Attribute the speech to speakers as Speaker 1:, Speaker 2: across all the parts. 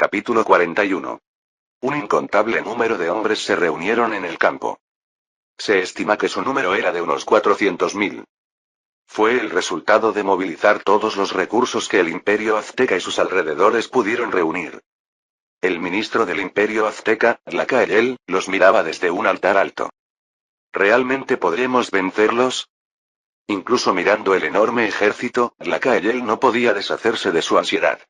Speaker 1: Capítulo 41. Un incontable número de hombres se reunieron en el campo. Se estima que su número era de unos 400.000. Fue el resultado de movilizar todos los recursos que el Imperio Azteca y sus alrededores pudieron reunir. El ministro del Imperio Azteca, Tlacaelel, los miraba desde un altar alto. ¿Realmente podremos vencerlos? Incluso mirando el enorme ejército, Tlacaelel no podía deshacerse de su ansiedad.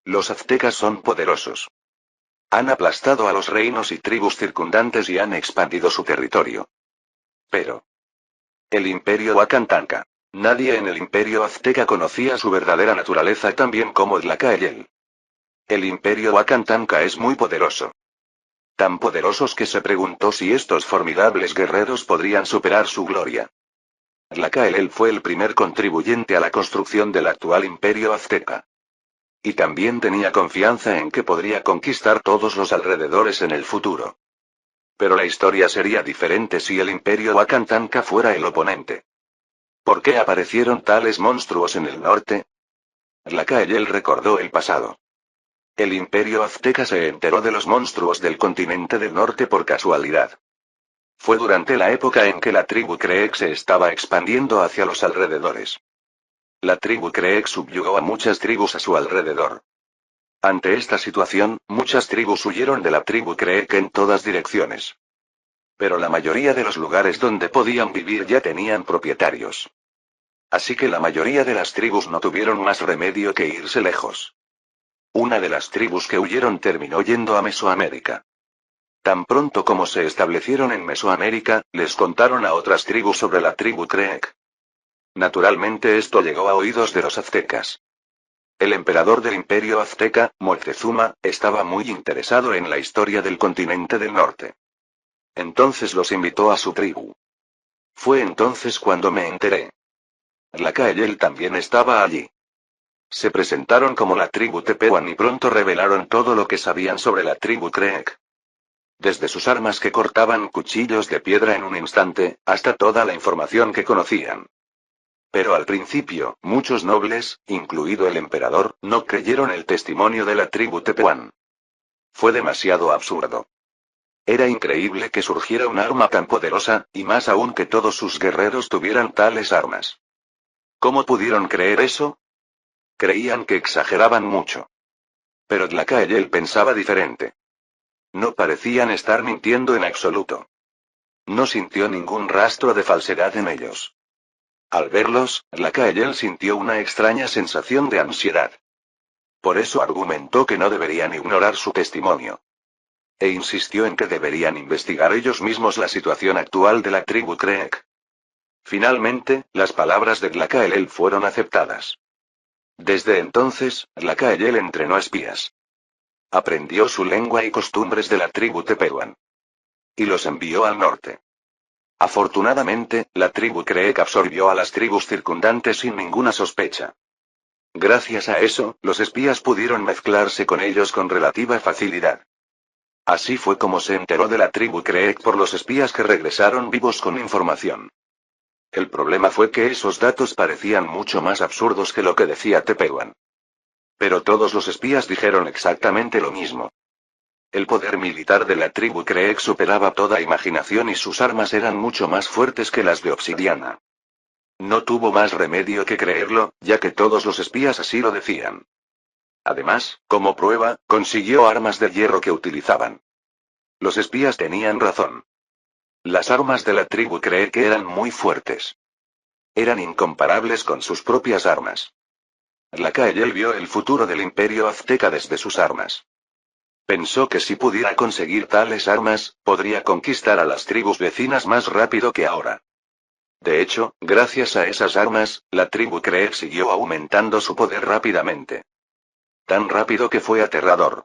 Speaker 1: Los aztecas son poderosos. Han aplastado a los reinos y tribus circundantes y han expandido su territorio. Pero el Imperio Huacantanca. Nadie en el Imperio Azteca conocía su verdadera naturaleza tan bien como Tlacaelel. El Imperio Huacantanca es muy poderoso. Tan poderosos que se preguntó si estos formidables guerreros podrían superar su gloria. Tlacaelel fue el primer contribuyente a la construcción del actual Imperio Azteca. Y también tenía confianza en que podría conquistar todos los alrededores en el futuro. Pero la historia sería diferente si el Imperio Huacantanca fuera el oponente. ¿Por qué aparecieron tales monstruos en el norte? Tlacaelel recordó el pasado. El Imperio Azteca se enteró de los monstruos del continente del norte por casualidad. Fue durante la época en que la tribu Creek se estaba expandiendo hacia los alrededores. La tribu Creek subyugó a muchas tribus a su alrededor. Ante esta situación, muchas tribus huyeron de la tribu Creek en todas direcciones. Pero la mayoría de los lugares donde podían vivir ya tenían propietarios. Así que la mayoría de las tribus no tuvieron más remedio que irse lejos. Una de las tribus que huyeron terminó yendo a Mesoamérica. Tan pronto como se establecieron en Mesoamérica, les contaron a otras tribus sobre la tribu Creek. Naturalmente esto llegó a oídos de los aztecas. El emperador del Imperio Azteca, Moctezuma, estaba muy interesado en la historia del continente del norte. Entonces los invitó a su tribu. Fue entonces cuando me enteré. Tlacaelel también estaba allí. Se presentaron como la tribu Tepehuan y pronto revelaron todo lo que sabían sobre la tribu Creek. Desde sus armas que cortaban cuchillos de piedra en un instante, hasta toda la información que conocían. Pero al principio, muchos nobles, incluido el emperador, no creyeron el testimonio de la tribu Tepehuan. Fue demasiado absurdo. Era increíble que surgiera un arma tan poderosa, y más aún que todos sus guerreros tuvieran tales armas. ¿Cómo pudieron creer eso? Creían que exageraban mucho. Pero Tlacaelel pensaba diferente. No parecían estar mintiendo en absoluto. No sintió ningún rastro de falsedad en ellos. Al verlos, Tlacaelel sintió una extraña sensación de ansiedad. Por eso argumentó que no deberían ignorar su testimonio. E insistió en que deberían investigar ellos mismos la situación actual de la tribu Creek. Finalmente, las palabras de Tlacaelel fueron aceptadas. Desde entonces, Tlacaelel entrenó espías. Aprendió su lengua y costumbres de la tribu Tepehuan. Y los envió al norte. Afortunadamente, la tribu Creek absorbió a las tribus circundantes sin ninguna sospecha. Gracias a eso, los espías pudieron mezclarse con ellos con relativa facilidad. Así fue como se enteró de la tribu Creek por los espías que regresaron vivos con información. El problema fue que esos datos parecían mucho más absurdos que lo que decía Tepehuan. Pero todos los espías dijeron exactamente lo mismo. El poder militar de la tribu Creek superaba toda imaginación y sus armas eran mucho más fuertes que las de obsidiana. No tuvo más remedio que creerlo, ya que todos los espías así lo decían. Además, como prueba, consiguió armas de hierro que utilizaban. Los espías tenían razón. Las armas de la tribu Creek eran muy fuertes. Eran incomparables con sus propias armas. Tlacaelel vio el futuro del Imperio Azteca desde sus armas. Pensó que si pudiera conseguir tales armas, podría conquistar a las tribus vecinas más rápido que ahora. De hecho, gracias a esas armas, la tribu Creek siguió aumentando su poder rápidamente. Tan rápido que fue aterrador.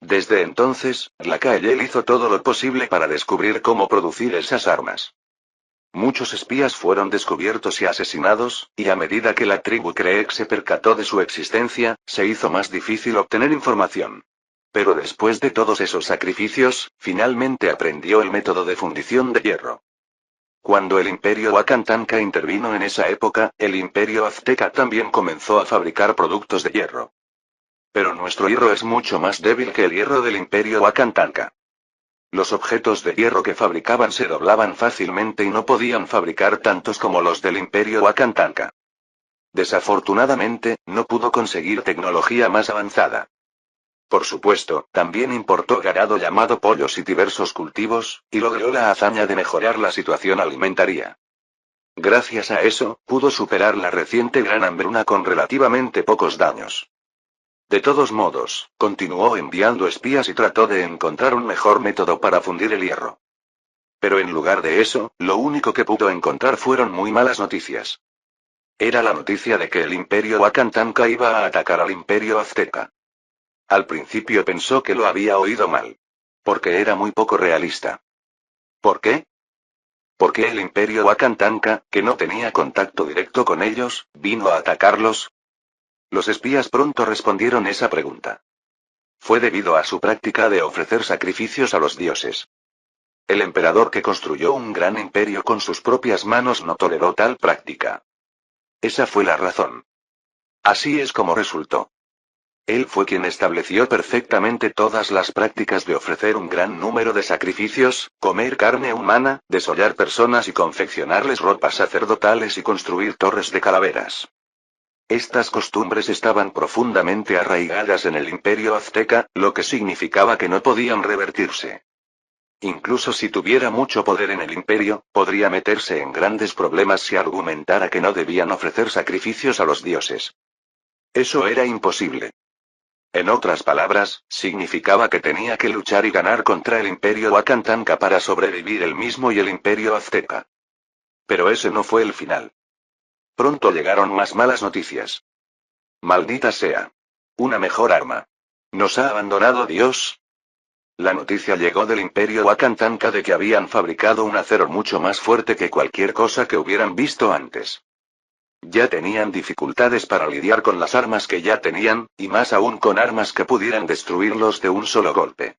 Speaker 1: Desde entonces, Tlacaelel hizo todo lo posible para descubrir cómo producir esas armas. Muchos espías fueron descubiertos y asesinados, y a medida que la tribu Creek se percató de su existencia, se hizo más difícil obtener información. Pero después de todos esos sacrificios, finalmente aprendió el método de fundición de hierro. Cuando el Imperio Huacantanca intervino en esa época, el Imperio Azteca también comenzó a fabricar productos de hierro. Pero nuestro hierro es mucho más débil que el hierro del Imperio Wakantanka. Los objetos de hierro que fabricaban se doblaban fácilmente y no podían fabricar tantos como los del Imperio Wakantanka. Desafortunadamente, no pudo conseguir tecnología más avanzada. Por supuesto, también importó ganado llamado pollos y diversos cultivos, y logró la hazaña de mejorar la situación alimentaria. Gracias a eso, pudo superar la reciente gran hambruna con relativamente pocos daños. De todos modos, continuó enviando espías y trató de encontrar un mejor método para fundir el hierro. Pero en lugar de eso, lo único que pudo encontrar fueron muy malas noticias. Era la noticia de que el Imperio Wakantanka iba a atacar al Imperio Azteca. Al principio pensó que lo había oído mal. Porque era muy poco realista. ¿Por qué? Porque el Imperio Wakantanka, que no tenía contacto directo con ellos, vino a atacarlos. Los espías pronto respondieron esa pregunta. Fue debido a su práctica de ofrecer sacrificios a los dioses. El emperador que construyó un gran imperio con sus propias manos no toleró tal práctica. Esa fue la razón. Así es como resultó. Él fue quien estableció perfectamente todas las prácticas de ofrecer un gran número de sacrificios, comer carne humana, desollar personas y confeccionarles ropas sacerdotales y construir torres de calaveras. Estas costumbres estaban profundamente arraigadas en el Imperio Azteca, lo que significaba que no podían revertirse. Incluso si tuviera mucho poder en el imperio, podría meterse en grandes problemas si argumentara que no debían ofrecer sacrificios a los dioses. Eso era imposible. En otras palabras, significaba que tenía que luchar y ganar contra el Imperio Wakantanka para sobrevivir él mismo y el Imperio Azteca. Pero ese no fue el final. Pronto llegaron más malas noticias. Maldita sea. Una mejor arma. ¿Nos ha abandonado Dios? La noticia llegó del Imperio Wakantanka de que habían fabricado un acero mucho más fuerte que cualquier cosa que hubieran visto antes. Ya tenían dificultades para lidiar con las armas que ya tenían, y más aún con armas que pudieran destruirlos de un solo golpe.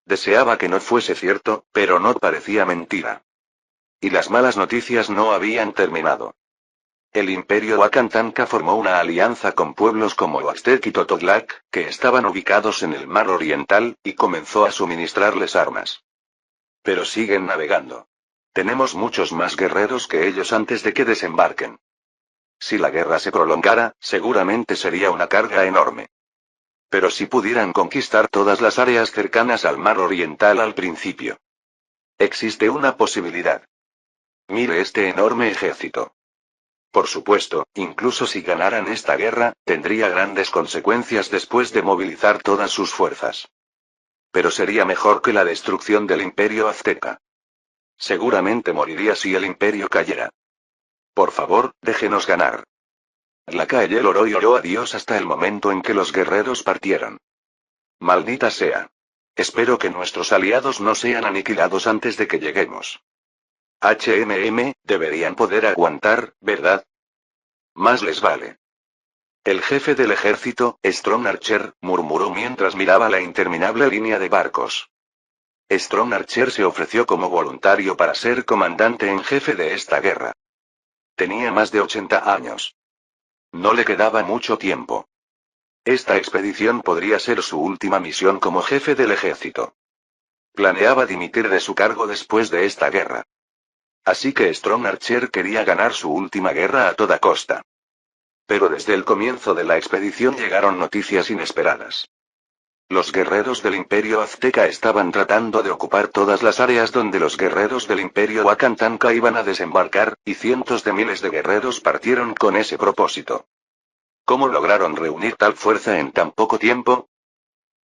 Speaker 1: Deseaba que no fuese cierto, pero no parecía mentira. Y las malas noticias no habían terminado. El Imperio Wakantanka formó una alianza con pueblos como Huastec y Tototlac, que estaban ubicados en el Mar Oriental, y comenzó a suministrarles armas. Pero siguen navegando. Tenemos muchos más guerreros que ellos antes de que desembarquen. Si la guerra se prolongara, seguramente sería una carga enorme. Pero si pudieran conquistar todas las áreas cercanas al Mar Oriental al principio. Existe una posibilidad. Mire este enorme ejército. Por supuesto, incluso si ganaran esta guerra, tendría grandes consecuencias después de movilizar todas sus fuerzas. Pero sería mejor que la destrucción del Imperio Azteca. Seguramente moriría si el Imperio cayera. Por favor, déjenos ganar. La calle oró y oró a Dios hasta el momento en que los guerreros partieron. Maldita sea. Espero que nuestros aliados no sean aniquilados antes de que lleguemos. Deberían poder aguantar, ¿verdad? Más les vale. El jefe del ejército, Strong Archer, murmuró mientras miraba la interminable línea de barcos. Strong Archer se ofreció como voluntario para ser comandante en jefe de esta guerra. Tenía más de 80 años. No le quedaba mucho tiempo. Esta expedición podría ser su última misión como jefe del ejército. Planeaba dimitir de su cargo después de esta guerra. Así que Strong Archer quería ganar su última guerra a toda costa. Pero desde el comienzo de la expedición llegaron noticias inesperadas. Los guerreros del Imperio Azteca estaban tratando de ocupar todas las áreas donde los guerreros del Imperio Wakantanka iban a desembarcar, y cientos de miles de guerreros partieron con ese propósito. ¿Cómo lograron reunir tal fuerza en tan poco tiempo?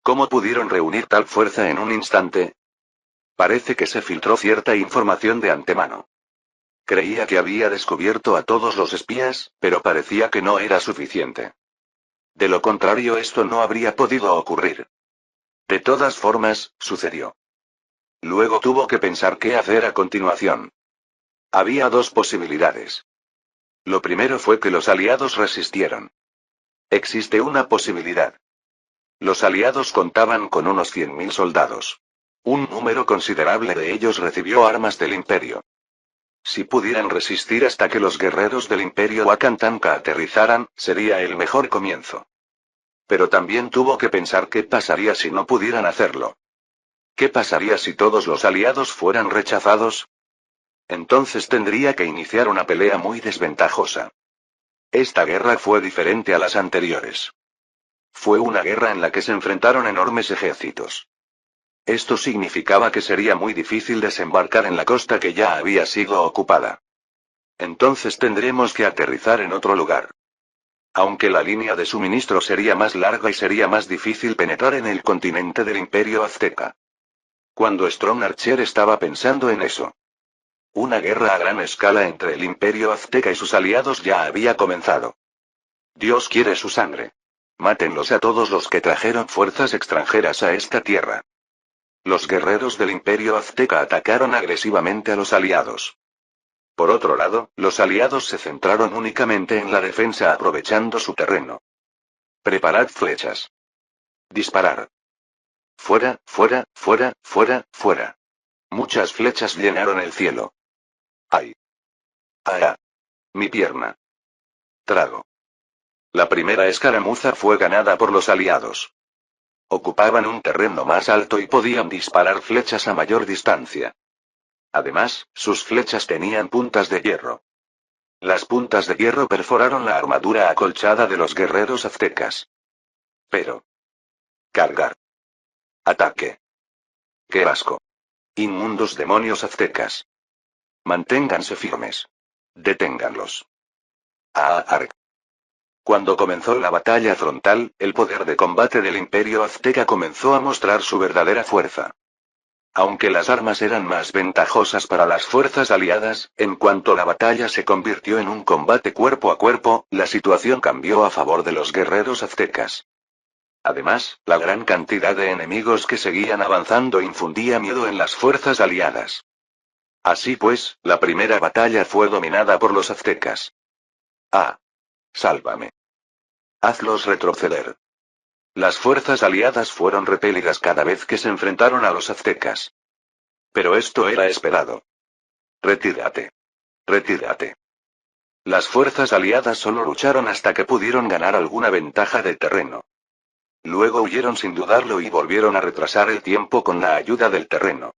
Speaker 1: ¿Cómo pudieron reunir tal fuerza en un instante? Parece que se filtró cierta información de antemano. Creía que había descubierto a todos los espías, pero parecía que no era suficiente. De lo contrario, esto no habría podido ocurrir. De todas formas, sucedió. Luego tuvo que pensar qué hacer a continuación. Había dos posibilidades. Lo primero fue que los aliados resistieron. Existe una posibilidad. Los aliados contaban con unos 100.000 soldados. Un número considerable de ellos recibió armas del imperio. Si pudieran resistir hasta que los guerreros del Imperio Wakantanka aterrizaran, sería el mejor comienzo. Pero también tuvo que pensar qué pasaría si no pudieran hacerlo. ¿Qué pasaría si todos los aliados fueran rechazados? Entonces tendría que iniciar una pelea muy desventajosa. Esta guerra fue diferente a las anteriores. Fue una guerra en la que se enfrentaron enormes ejércitos. Esto significaba que sería muy difícil desembarcar en la costa que ya había sido ocupada. Entonces tendremos que aterrizar en otro lugar. Aunque la línea de suministro sería más larga y sería más difícil penetrar en el continente del Imperio Azteca. Cuando Strong Archer estaba pensando en eso. Una guerra a gran escala entre el Imperio Azteca y sus aliados ya había comenzado. Dios quiere su sangre. Mátenlos a todos los que trajeron fuerzas extranjeras a esta tierra. Los guerreros del Imperio Azteca atacaron agresivamente a los aliados. Por otro lado, los aliados se centraron únicamente en la defensa aprovechando su terreno. Preparad flechas. Disparar. Fuera, fuera, fuera, fuera, fuera. Muchas flechas llenaron el cielo. ¡Ay! ¡Ah! Mi pierna. Trago. La primera escaramuza fue ganada por los aliados. Ocupaban un terreno más alto y podían disparar flechas a mayor distancia. Además, sus flechas tenían puntas de hierro. Las puntas de hierro perforaron la armadura acolchada de los guerreros aztecas. Pero. Cargar. Ataque. ¡Qué asco! Inmundos demonios aztecas. Manténganse firmes. Deténganlos. Arg. Cuando comenzó la batalla frontal, el poder de combate del Imperio Azteca comenzó a mostrar su verdadera fuerza. Aunque las armas eran más ventajosas para las fuerzas aliadas, en cuanto la batalla se convirtió en un combate cuerpo a cuerpo, la situación cambió a favor de los guerreros aztecas. Además, la gran cantidad de enemigos que seguían avanzando infundía miedo en las fuerzas aliadas. Así pues, la primera batalla fue dominada por los aztecas. Sálvame. Hazlos retroceder. Las fuerzas aliadas fueron repelidas cada vez que se enfrentaron a los aztecas. Pero esto era esperado. Retírate. Retírate. Las fuerzas aliadas solo lucharon hasta que pudieron ganar alguna ventaja de terreno. Luego huyeron sin dudarlo y volvieron a retrasar el tiempo con la ayuda del terreno.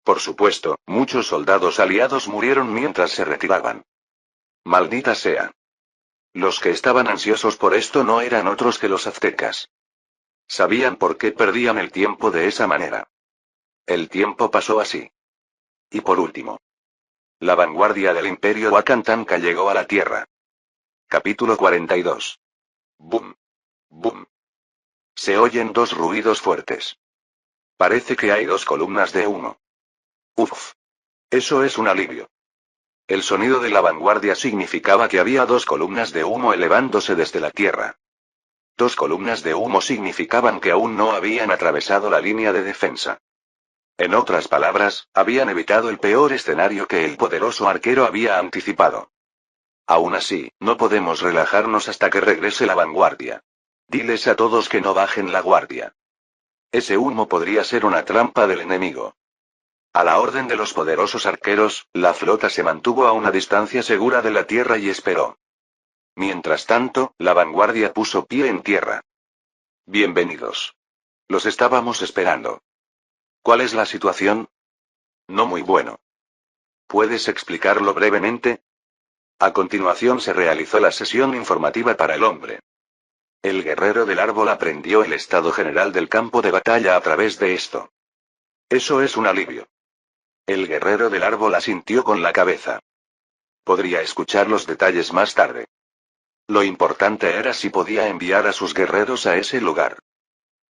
Speaker 1: Por supuesto, muchos soldados aliados murieron mientras se retiraban. Maldita sea. Los que estaban ansiosos por esto no eran otros que los aztecas. Sabían por qué perdían el tiempo de esa manera. El tiempo pasó así. Y por último. La vanguardia del Imperio Wakantanka llegó a la Tierra. Capítulo 42. Boom. Boom. Se oyen dos ruidos fuertes. Parece que hay dos columnas de humo. Uf. Eso es un alivio. El sonido de la vanguardia significaba que había dos columnas de humo elevándose desde la Tierra. Dos columnas de humo significaban que aún no habían atravesado la línea de defensa. En otras palabras, habían evitado el peor escenario que el poderoso arquero había anticipado. Aún así, no podemos relajarnos hasta que regrese la vanguardia. Diles a todos que no bajen la guardia. Ese humo podría ser una trampa del enemigo. A la orden de los poderosos arqueros, la flota se mantuvo a una distancia segura de la Tierra y esperó. Mientras tanto, la vanguardia puso pie en tierra. Bienvenidos. Los estábamos esperando. ¿Cuál es la situación? No muy bueno. ¿Puedes explicarlo brevemente? A continuación se realizó la sesión informativa para el hombre. El guerrero del árbol aprendió el estado general del campo de batalla a través de esto. Eso es un alivio. El guerrero del árbol asintió con la cabeza. Podría escuchar los detalles más tarde. Lo importante era si podía enviar a sus guerreros a ese lugar.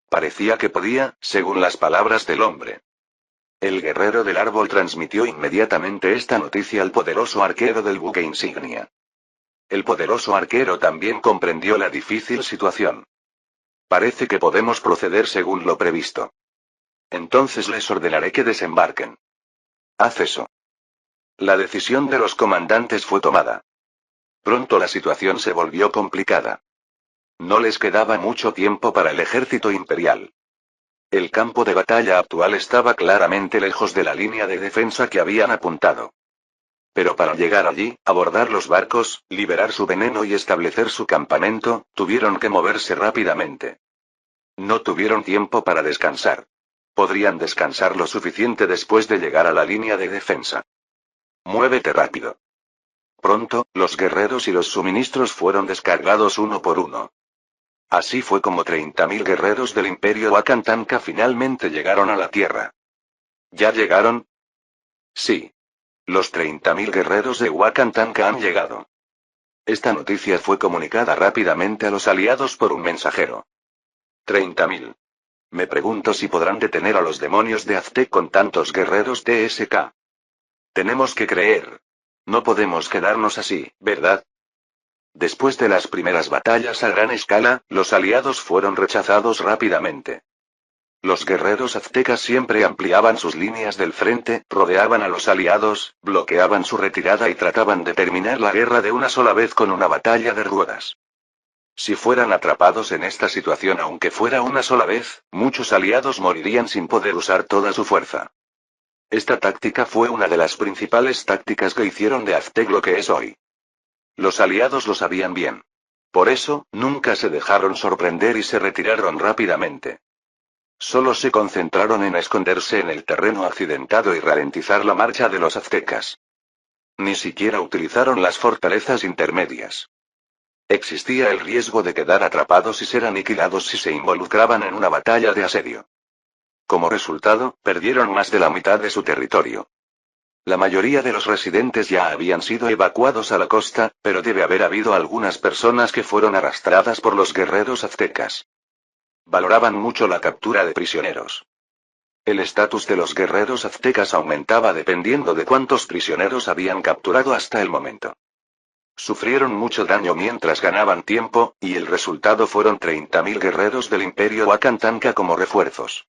Speaker 1: Parecía que podía, según las palabras del hombre. El guerrero del árbol transmitió inmediatamente esta noticia al poderoso arquero del buque insignia. El poderoso arquero también comprendió la difícil situación. Parece que podemos proceder según lo previsto. Entonces les ordenaré que desembarquen. Haz eso. La decisión de los comandantes fue tomada. Pronto la situación se volvió complicada. No les quedaba mucho tiempo para el ejército imperial. El campo de batalla actual estaba claramente lejos de la línea de defensa que habían apuntado. Pero para llegar allí, abordar los barcos, liberar su veneno y establecer su campamento, tuvieron que moverse rápidamente. No tuvieron tiempo para descansar. Podrían descansar lo suficiente después de llegar a la línea de defensa. Muévete rápido. Pronto, los guerreros y los suministros fueron descargados uno por uno. Así fue como 30.000 guerreros del Imperio Wakantanka finalmente llegaron a la Tierra. ¿Ya llegaron? Sí. Los 30.000 guerreros de Wakantanka han llegado. Esta noticia fue comunicada rápidamente a los aliados por un mensajero. 30.000. Me pregunto si podrán detener a los demonios de Aztec con tantos guerreros TSK. Tenemos que creer. No podemos quedarnos así, ¿verdad? Después de las primeras batallas a gran escala, los aliados fueron rechazados rápidamente. Los guerreros aztecas siempre ampliaban sus líneas del frente, rodeaban a los aliados, bloqueaban su retirada y trataban de terminar la guerra de una sola vez con una batalla de ruedas. Si fueran atrapados en esta situación aunque fuera una sola vez, muchos aliados morirían sin poder usar toda su fuerza. Esta táctica fue una de las principales tácticas que hicieron de Aztec lo que es hoy. Los aliados lo sabían bien. Por eso, nunca se dejaron sorprender y se retiraron rápidamente. Solo se concentraron en esconderse en el terreno accidentado y ralentizar la marcha de los aztecas. Ni siquiera utilizaron las fortalezas intermedias. Existía el riesgo de quedar atrapados y ser aniquilados si se involucraban en una batalla de asedio. Como resultado, perdieron más de la mitad de su territorio. La mayoría de los residentes ya habían sido evacuados a la costa, pero debe haber habido algunas personas que fueron arrastradas por los guerreros aztecas. Valoraban mucho la captura de prisioneros. El estatus de los guerreros aztecas aumentaba dependiendo de cuántos prisioneros habían capturado hasta el momento. Sufrieron mucho daño mientras ganaban tiempo, y el resultado fueron 30.000 guerreros del Imperio Wakantanka como refuerzos.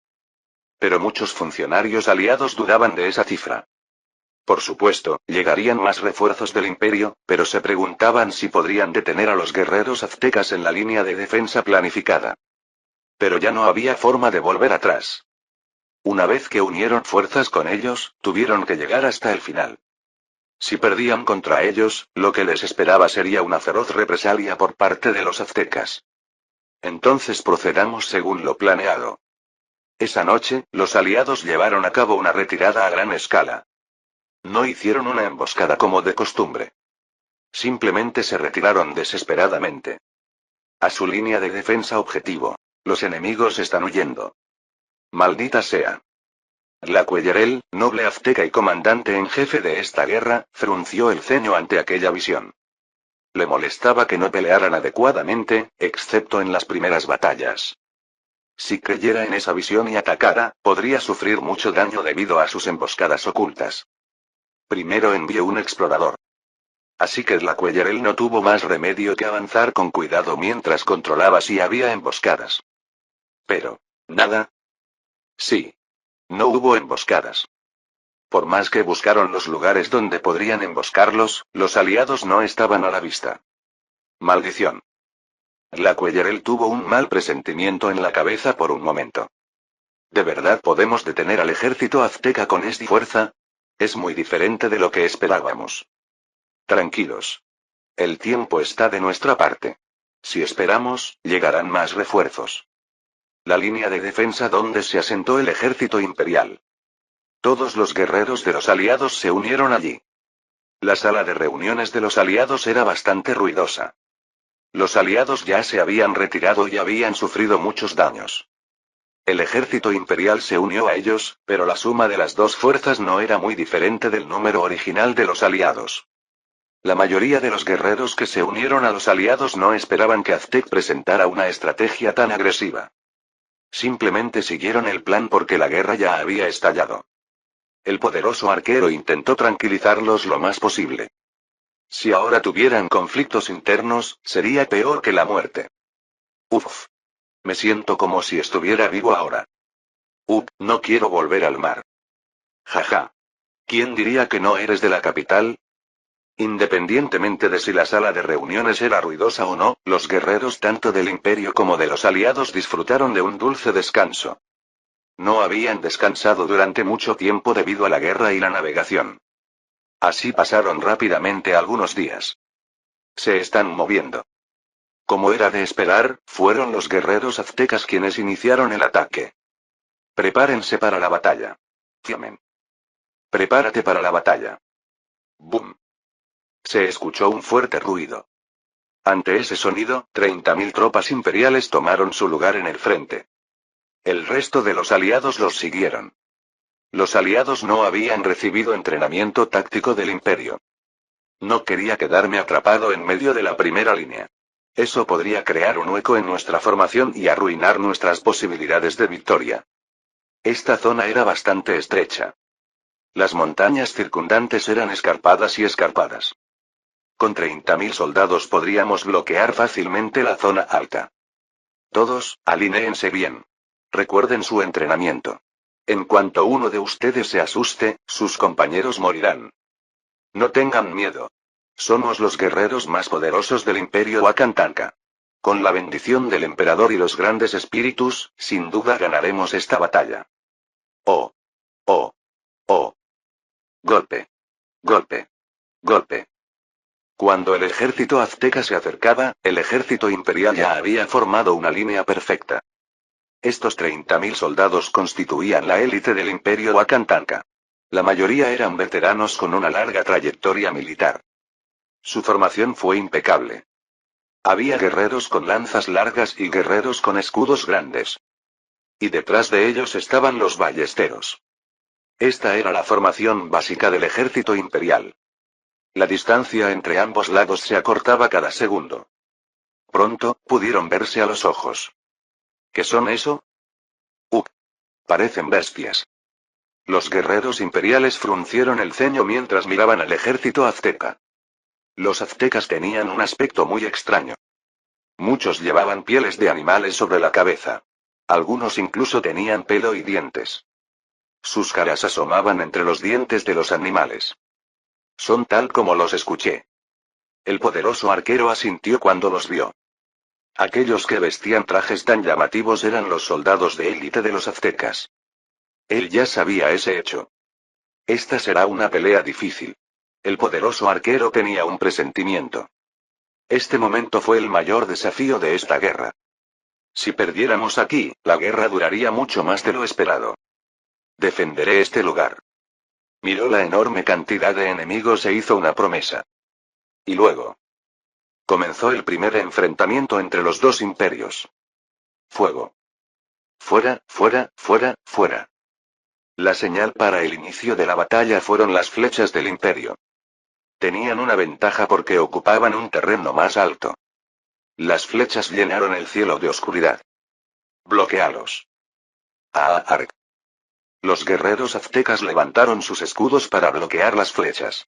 Speaker 1: Pero muchos funcionarios aliados dudaban de esa cifra. Por supuesto, llegarían más refuerzos del Imperio, pero se preguntaban si podrían detener a los guerreros aztecas en la línea de defensa planificada. Pero ya no había forma de volver atrás. Una vez que unieron fuerzas con ellos, tuvieron que llegar hasta el final. Si perdían contra ellos, lo que les esperaba sería una feroz represalia por parte de los aztecas. Entonces procedamos según lo planeado. Esa noche, los aliados llevaron a cabo una retirada a gran escala. No hicieron una emboscada como de costumbre. Simplemente se retiraron desesperadamente. A su línea de defensa objetivo. Los enemigos están huyendo. Maldita sea. Tlacuellarel, noble azteca y comandante en jefe de esta guerra, frunció el ceño ante aquella visión. Le molestaba que no pelearan adecuadamente, excepto en las primeras batallas. Si creyera en esa visión y atacara, podría sufrir mucho daño debido a sus emboscadas ocultas. Primero envió un explorador. Así que Tlacuellarel no tuvo más remedio que avanzar con cuidado mientras controlaba si había emboscadas. Pero, ¿nada? Sí. No hubo emboscadas. Por más que buscaron los lugares donde podrían emboscarlos, los aliados no estaban a la vista. Maldición. Tlacuellarel tuvo un mal presentimiento en la cabeza por un momento. ¿De verdad podemos detener al ejército azteca con esta fuerza? Es muy diferente de lo que esperábamos. Tranquilos. El tiempo está de nuestra parte. Si esperamos, llegarán más refuerzos. La línea de defensa donde se asentó el ejército imperial. Todos los guerreros de los aliados se unieron allí. La sala de reuniones de los aliados era bastante ruidosa. Los aliados ya se habían retirado y habían sufrido muchos daños. El ejército imperial se unió a ellos, pero la suma de las dos fuerzas no era muy diferente del número original de los aliados. La mayoría de los guerreros que se unieron a los aliados no esperaban que Aztec presentara una estrategia tan agresiva. Simplemente siguieron el plan porque la guerra ya había estallado. El poderoso arquero intentó tranquilizarlos lo más posible. Si ahora tuvieran conflictos internos, sería peor que la muerte. Uf. Me siento como si estuviera vivo ahora. No quiero volver al mar. Jaja. ¿Quién diría que no eres de la capital? Independientemente de si la sala de reuniones era ruidosa o no, los guerreros tanto del Imperio como de los aliados disfrutaron de un dulce descanso. No habían descansado durante mucho tiempo debido a la guerra y la navegación. Así pasaron rápidamente algunos días. Se están moviendo. Como era de esperar, fueron los guerreros aztecas quienes iniciaron el ataque. Prepárense para la batalla. Fiamen. Prepárate para la batalla. Boom. Se escuchó un fuerte ruido. Ante ese sonido, 30.000 tropas imperiales tomaron su lugar en el frente. El resto de los aliados los siguieron. Los aliados no habían recibido entrenamiento táctico del imperio. No quería quedarme atrapado en medio de la primera línea. Eso podría crear un hueco en nuestra formación y arruinar nuestras posibilidades de victoria. Esta zona era bastante estrecha. Las montañas circundantes eran escarpadas y escarpadas. Con 30.000 soldados podríamos bloquear fácilmente la zona alta. Todos, alinéense bien. Recuerden su entrenamiento. En cuanto uno de ustedes se asuste, sus compañeros morirán. No tengan miedo. Somos los guerreros más poderosos del Imperio Wakantanka. Con la bendición del emperador y los grandes espíritus, sin duda ganaremos esta batalla. Oh. Oh. Oh. Golpe. Golpe. Golpe. Cuando el ejército azteca se acercaba, el ejército imperial ya había formado una línea perfecta. Estos 30.000 soldados constituían la élite del Imperio Wakantanka. La mayoría eran veteranos con una larga trayectoria militar. Su formación fue impecable. Había guerreros con lanzas largas y guerreros con escudos grandes. Y detrás de ellos estaban los ballesteros. Esta era la formación básica del ejército imperial. La distancia entre ambos lados se acortaba cada segundo. Pronto, pudieron verse a los ojos. ¿Qué son eso? Parecen bestias. Los guerreros imperiales fruncieron el ceño mientras miraban al ejército azteca. Los aztecas tenían un aspecto muy extraño. Muchos llevaban pieles de animales sobre la cabeza. Algunos incluso tenían pelo y dientes. Sus caras asomaban entre los dientes de los animales. Son tal como los escuché. El poderoso arquero asintió cuando los vio. Aquellos que vestían trajes tan llamativos eran los soldados de élite de los aztecas. Él ya sabía ese hecho. Esta será una pelea difícil. El poderoso arquero tenía un presentimiento. Este momento fue el mayor desafío de esta guerra. Si perdiéramos aquí, la guerra duraría mucho más de lo esperado. Defenderé este lugar. Miró la enorme cantidad de enemigos e hizo una promesa. Y luego. Comenzó el primer enfrentamiento entre los dos imperios. Fuego. Fuera, fuera, fuera, fuera. La señal para el inicio de la batalla fueron las flechas del imperio. Tenían una ventaja porque ocupaban un terreno más alto. Las flechas llenaron el cielo de oscuridad. Bloquealos. Arc. Los guerreros aztecas levantaron sus escudos para bloquear las flechas.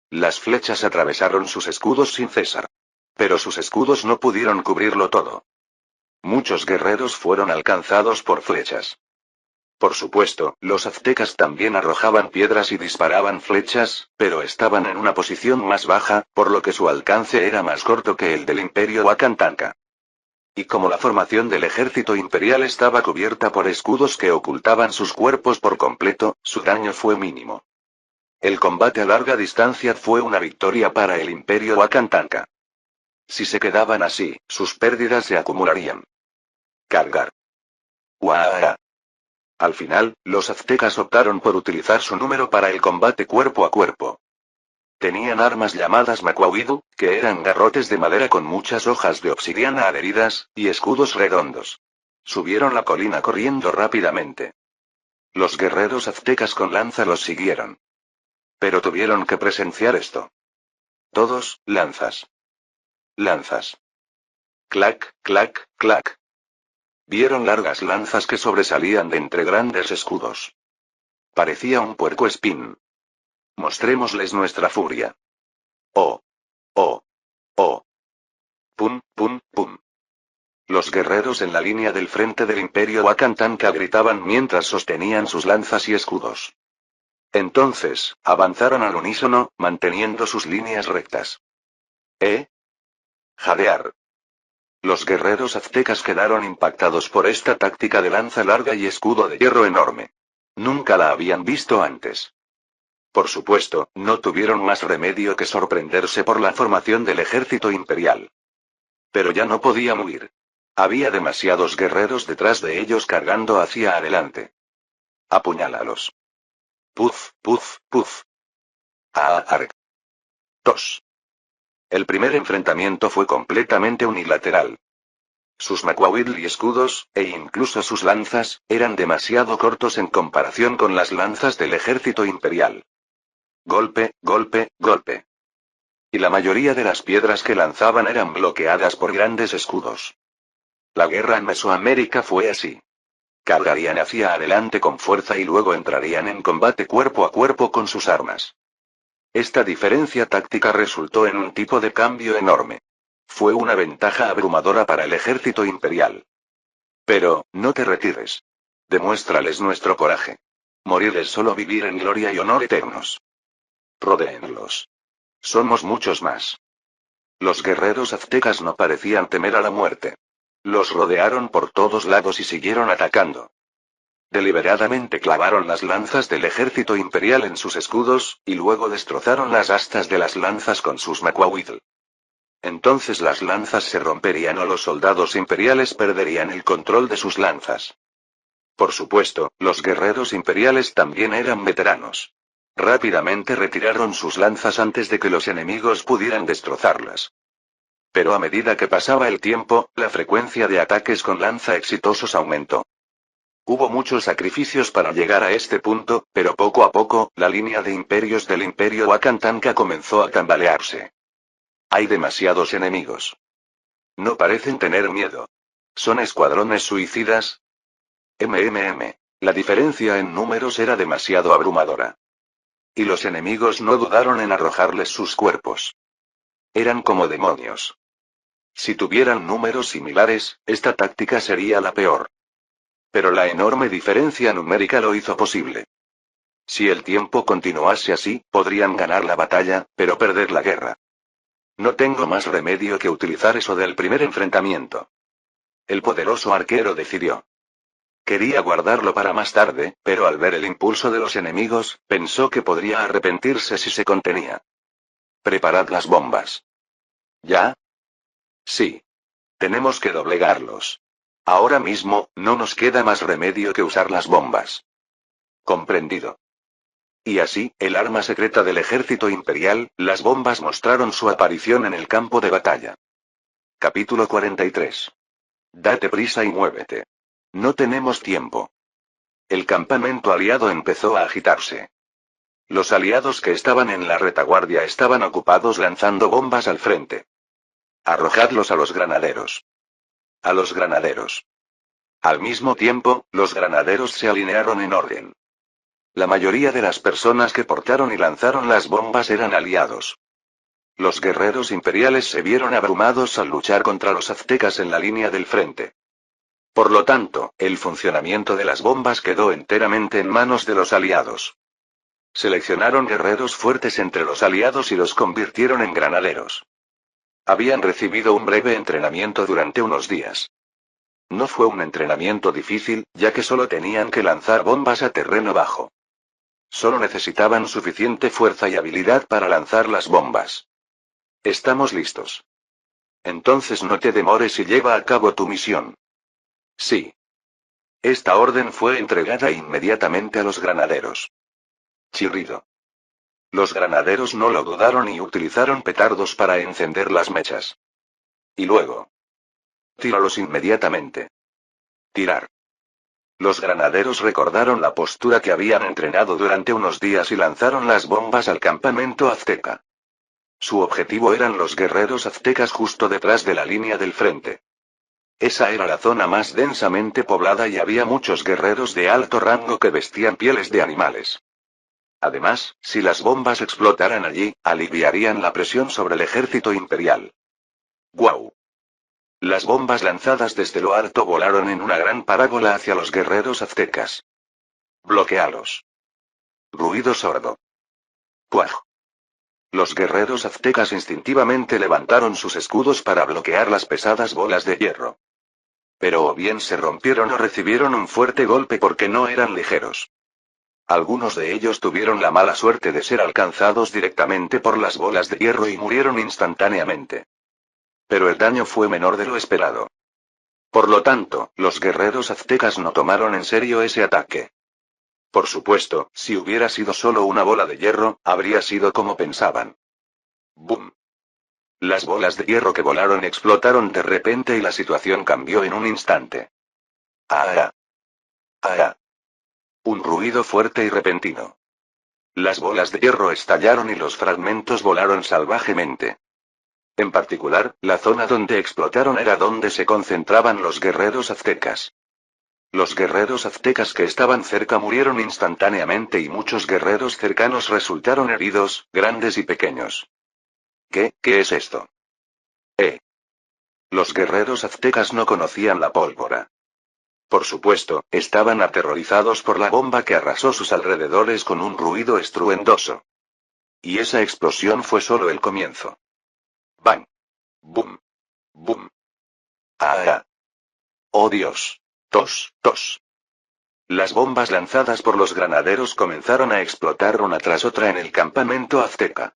Speaker 1: Las flechas atravesaron sus escudos sin cesar. Pero sus escudos no pudieron cubrirlo todo. Muchos guerreros fueron alcanzados por flechas. Por supuesto, los aztecas también arrojaban piedras y disparaban flechas, pero estaban en una posición más baja, por lo que su alcance era más corto que el del Imperio Wakantanka. Y como la formación del ejército imperial estaba cubierta por escudos que ocultaban sus cuerpos por completo, su daño fue mínimo. El combate a larga distancia fue una victoria para el Imperio Wakantanka. Si se quedaban así, sus pérdidas se acumularían. Cargar. ¡Uah! Al final, los aztecas optaron por utilizar su número para el combate cuerpo a cuerpo. Tenían armas llamadas macuahuidu, que eran garrotes de madera con muchas hojas de obsidiana adheridas, y escudos redondos. Subieron la colina corriendo rápidamente. Los guerreros aztecas con lanza los siguieron. Pero tuvieron que presenciar esto. Todos, lanzas. Lanzas. Clac, clac, clac. Vieron largas lanzas que sobresalían de entre grandes escudos. Parecía un puercoespín. Mostrémosles nuestra furia. Oh. Oh. Oh. Pum, pum, pum. Los guerreros en la línea del frente del Imperio Wakantanka gritaban mientras sostenían sus lanzas y escudos. Entonces, avanzaron al unísono, manteniendo sus líneas rectas. Jadear. Los guerreros aztecas quedaron impactados por esta táctica de lanza larga y escudo de hierro enorme. Nunca la habían visto antes. Por supuesto, no tuvieron más remedio que sorprenderse por la formación del ejército imperial. Pero ya no podían huir. Había demasiados guerreros detrás de ellos cargando hacia adelante. Apuñálalos. Puf, puf, puf. Arg. Tos. El primer enfrentamiento fue completamente unilateral. Sus macuahuitl y escudos, e incluso sus lanzas, eran demasiado cortos en comparación con las lanzas del ejército imperial. Golpe, golpe, golpe. Y la mayoría de las piedras que lanzaban eran bloqueadas por grandes escudos. La guerra en Mesoamérica fue así. Cargarían hacia adelante con fuerza y luego entrarían en combate cuerpo a cuerpo con sus armas. Esta diferencia táctica resultó en un tipo de cambio enorme. Fue una ventaja abrumadora para el ejército imperial. Pero, no te retires. Demuéstrales nuestro coraje. Morir es solo vivir en gloria y honor eternos. Rodéenlos. Somos muchos más. Los guerreros aztecas no parecían temer a la muerte. Los rodearon por todos lados y siguieron atacando. Deliberadamente clavaron las lanzas del ejército imperial en sus escudos, y luego destrozaron las astas de las lanzas con sus macuahuitl. Entonces las lanzas se romperían o los soldados imperiales perderían el control de sus lanzas. Por supuesto, los guerreros imperiales también eran veteranos. Rápidamente retiraron sus lanzas antes de que los enemigos pudieran destrozarlas. Pero a medida que pasaba el tiempo, la frecuencia de ataques con lanza exitosos aumentó. Hubo muchos sacrificios para llegar a este punto, pero poco a poco, la línea de imperios del Imperio Wakantanka comenzó a tambalearse. Hay demasiados enemigos. No parecen tener miedo. ¿Son escuadrones suicidas? La diferencia en números era demasiado abrumadora. Y los enemigos no dudaron en arrojarles sus cuerpos. Eran como demonios. Si tuvieran números similares, esta táctica sería la peor. Pero la enorme diferencia numérica lo hizo posible. Si el tiempo continuase así, podrían ganar la batalla, pero perder la guerra. No tengo más remedio que utilizar eso del primer enfrentamiento. El poderoso arquero decidió. Quería guardarlo para más tarde, pero al ver el impulso de los enemigos, pensó que podría arrepentirse si se contenía. Preparad las bombas. ¿Ya? Sí. Tenemos que doblegarlos. Ahora mismo, no nos queda más remedio que usar las bombas. Comprendido. Y así, el arma secreta del ejército imperial, las bombas mostraron su aparición en el campo de batalla. Capítulo 43. Date prisa y muévete. No tenemos tiempo. El campamento aliado empezó a agitarse. Los aliados que estaban en la retaguardia estaban ocupados lanzando bombas al frente. Arrojadlos a los granaderos. A los granaderos. Al mismo tiempo, los granaderos se alinearon en orden. La mayoría de las personas que portaron y lanzaron las bombas eran aliados. Los guerreros imperiales se vieron abrumados al luchar contra los aztecas en la línea del frente. Por lo tanto, el funcionamiento de las bombas quedó enteramente en manos de los aliados. Seleccionaron guerreros fuertes entre los aliados y los convirtieron en granaderos. Habían recibido un breve entrenamiento durante unos días. No fue un entrenamiento difícil, ya que solo tenían que lanzar bombas a terreno bajo. Solo necesitaban suficiente fuerza y habilidad para lanzar las bombas. Estamos listos. Entonces no te demores y lleva a cabo tu misión. Sí. Esta orden fue entregada inmediatamente a los granaderos. Chirrido. Los granaderos no lo dudaron y utilizaron petardos para encender las mechas. Y luego. Tíralos inmediatamente. Tirar. Los granaderos recordaron la postura que habían entrenado durante unos días y lanzaron las bombas al campamento azteca. Su objetivo eran los guerreros aztecas justo detrás de la línea del frente. Esa era la zona más densamente poblada y había muchos guerreros de alto rango que vestían pieles de animales. Además, si las bombas explotaran allí, aliviarían la presión sobre el ejército imperial. ¡Guau! Las bombas lanzadas desde lo alto volaron en una gran parábola hacia los guerreros aztecas. ¡Bloquealos! Ruido sordo. ¡Puaj! Los guerreros aztecas instintivamente levantaron sus escudos para bloquear las pesadas bolas de hierro. Pero o bien se rompieron o recibieron un fuerte golpe porque no eran ligeros. Algunos de ellos tuvieron la mala suerte de ser alcanzados directamente por las bolas de hierro y murieron instantáneamente. Pero el daño fue menor de lo esperado. Por lo tanto, los guerreros aztecas no tomaron en serio ese ataque. Por supuesto, si hubiera sido solo una bola de hierro, habría sido como pensaban. ¡Bum! Las bolas de hierro que volaron explotaron de repente y la situación cambió en un instante. ¡Ah! ¡Ah! Un ruido fuerte y repentino. Las bolas de hierro estallaron y los fragmentos volaron salvajemente. En particular, la zona donde explotaron era donde se concentraban los guerreros aztecas. Los guerreros aztecas que estaban cerca murieron instantáneamente y muchos guerreros cercanos resultaron heridos, grandes y pequeños. ¿Qué es esto? Los guerreros aztecas no conocían la pólvora. Por supuesto, estaban aterrorizados por la bomba que arrasó sus alrededores con un ruido estruendoso. Y esa explosión fue solo el comienzo. ¡Bang! ¡Bum! ¡Bum! ¡Ah! ¡Oh Dios! ¡Tos! ¡Tos! Las bombas lanzadas por los granaderos comenzaron a explotar una tras otra en el campamento azteca.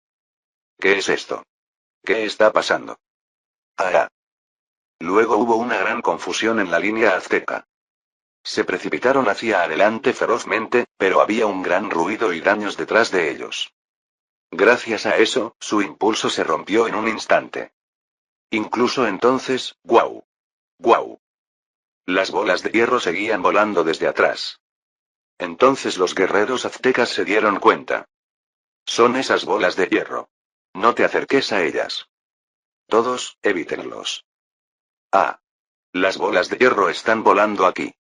Speaker 1: ¿Qué es esto? ¿Qué está pasando? ¡Ah! Luego hubo una gran confusión en la línea azteca. Se precipitaron hacia adelante ferozmente, pero había un gran ruido y daños detrás de ellos. Gracias a eso, su impulso se rompió en un instante. Incluso entonces, ¡guau! ¡Guau! Las bolas de hierro seguían volando desde atrás. Entonces los guerreros aztecas se dieron cuenta. Son esas bolas de hierro. No te acerques a ellas. Todos, evítenlos. Ah. Las bolas de hierro están volando aquí.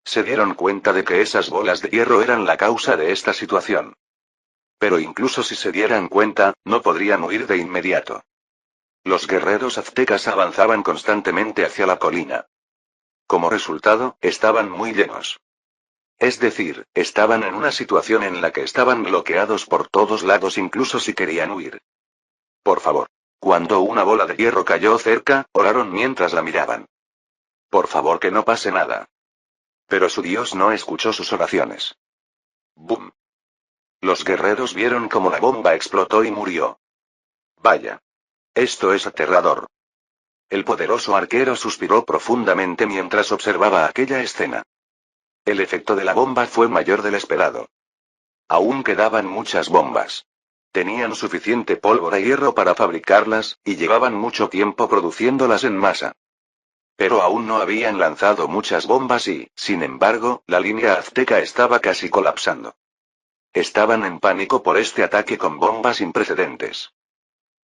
Speaker 1: Se dieron cuenta de que esas bolas de hierro eran la causa de esta situación. Pero incluso si se dieran cuenta, no podrían huir de inmediato. Los guerreros aztecas avanzaban constantemente hacia la colina. Como resultado, estaban muy llenos. Es decir, estaban en una situación en la que estaban bloqueados por todos lados incluso si querían huir. Por favor. Cuando una bola de hierro cayó cerca, oraron mientras la miraban. Por favor que no pase nada. Pero su Dios no escuchó sus oraciones. ¡Bum! Los guerreros vieron cómo la bomba explotó y murió. Vaya. Esto es aterrador. El poderoso arquero suspiró profundamente mientras observaba aquella escena. El efecto de la bomba fue mayor del esperado. Aún quedaban muchas bombas. Tenían suficiente pólvora y hierro para fabricarlas, y llevaban mucho tiempo produciéndolas en masa. Pero aún no habían lanzado muchas bombas y, sin embargo, la línea azteca estaba casi colapsando. Estaban en pánico por este ataque con bombas sin precedentes.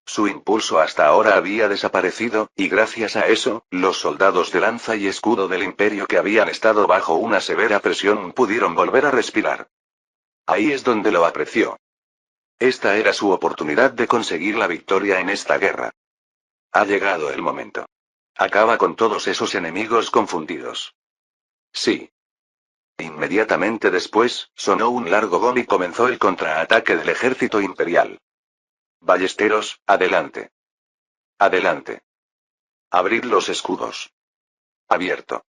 Speaker 1: Su impulso hasta ahora había desaparecido, y gracias a eso, los soldados de lanza y escudo del imperio que habían estado bajo una severa presión pudieron volver a respirar. Ahí es donde lo apreció. Esta era su oportunidad de conseguir la victoria en esta guerra. Ha llegado el momento. Acaba con todos esos enemigos confundidos. Sí. Inmediatamente después, sonó un largo gong y comenzó el contraataque del ejército imperial. Ballesteros, adelante. Adelante. Abrid los escudos. Abierto.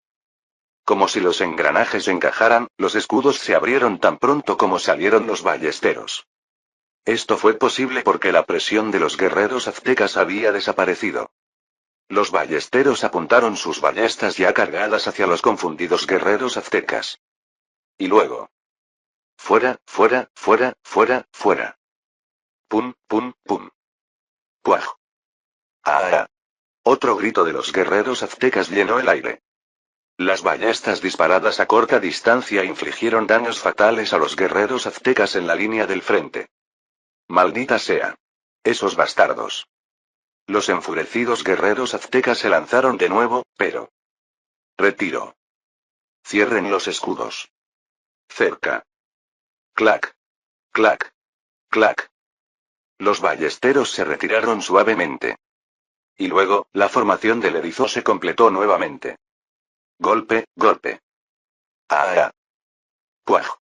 Speaker 1: Como si los engranajes encajaran, los escudos se abrieron tan pronto como salieron los ballesteros. Esto fue posible porque la presión de los guerreros aztecas había desaparecido. Los ballesteros apuntaron sus ballestas ya cargadas hacia los confundidos guerreros aztecas. Y luego. Fuera, fuera, fuera, fuera, fuera. Pum, pum, pum. ¡Puaj! ¡Ah! Otro grito de los guerreros aztecas llenó el aire. Las ballestas disparadas a corta distancia infligieron daños fatales a los guerreros aztecas en la línea del frente. ¡Maldita sea! Esos bastardos. Los enfurecidos guerreros aztecas se lanzaron de nuevo, pero... Retiro. Cierren los escudos. Cerca. Clac. Clac. Clac. Los ballesteros se retiraron suavemente. Y luego, la formación del erizo se completó nuevamente. Golpe, golpe. ¡Ah! ¡Puaj!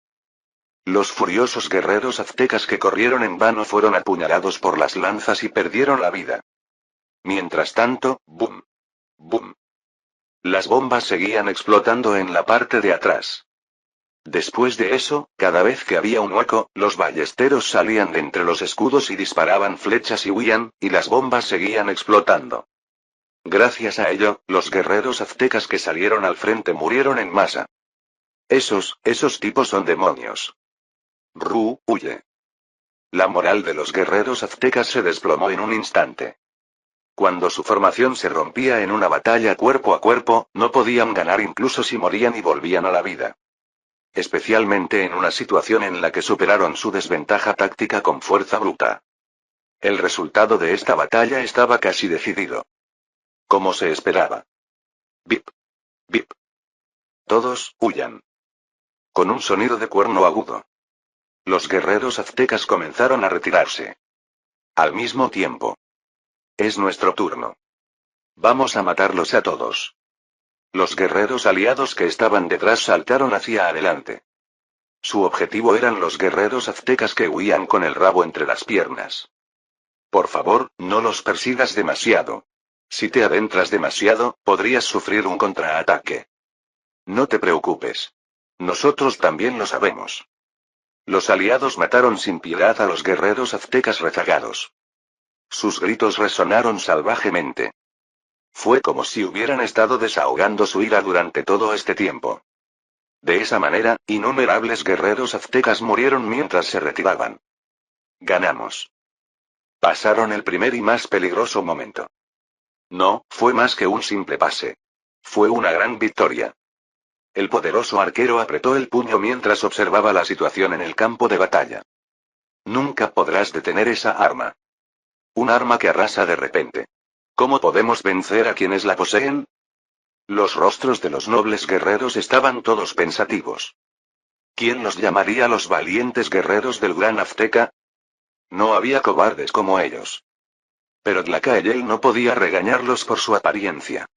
Speaker 1: Los furiosos guerreros aztecas que corrieron en vano fueron apuñalados por las lanzas y perdieron la vida. Mientras tanto, ¡bum! ¡Bum! Las bombas seguían explotando en la parte de atrás. Después de eso, cada vez que había un hueco, los ballesteros salían de entre los escudos y disparaban flechas y huían, y las bombas seguían explotando. Gracias a ello, los guerreros aztecas que salieron al frente murieron en masa. Esos tipos son demonios. Ru, huye. La moral de los guerreros aztecas se desplomó en un instante. Cuando su formación se rompía en una batalla cuerpo a cuerpo, no podían ganar incluso si morían y volvían a la vida. Especialmente en una situación en la que superaron su desventaja táctica con fuerza bruta. El resultado de esta batalla estaba casi decidido. Como se esperaba. Bip. Bip. Todos, huyan. Con un sonido de cuerno agudo. Los guerreros aztecas comenzaron a retirarse. Al mismo tiempo. Es nuestro turno. Vamos a matarlos a todos. Los guerreros aliados que estaban detrás saltaron hacia adelante. Su objetivo eran los guerreros aztecas que huían con el rabo entre las piernas. Por favor, no los persigas demasiado. Si te adentras demasiado, podrías sufrir un contraataque. No te preocupes. Nosotros también lo sabemos. Los aliados mataron sin piedad a los guerreros aztecas rezagados. Sus gritos resonaron salvajemente. Fue como si hubieran estado desahogando su ira durante todo este tiempo. De esa manera, innumerables guerreros aztecas murieron mientras se retiraban. Ganamos. Pasaron el primer y más peligroso momento. No, fue más que un simple pase. Fue una gran victoria. El poderoso arquero apretó el puño mientras observaba la situación en el campo de batalla. Nunca podrás detener esa arma. Un arma que arrasa de repente. ¿Cómo podemos vencer a quienes la poseen? Los rostros de los nobles guerreros estaban todos pensativos. ¿Quién los llamaría los valientes guerreros del gran azteca? No había cobardes como ellos. Pero Tlacaelel no podía regañarlos por su apariencia.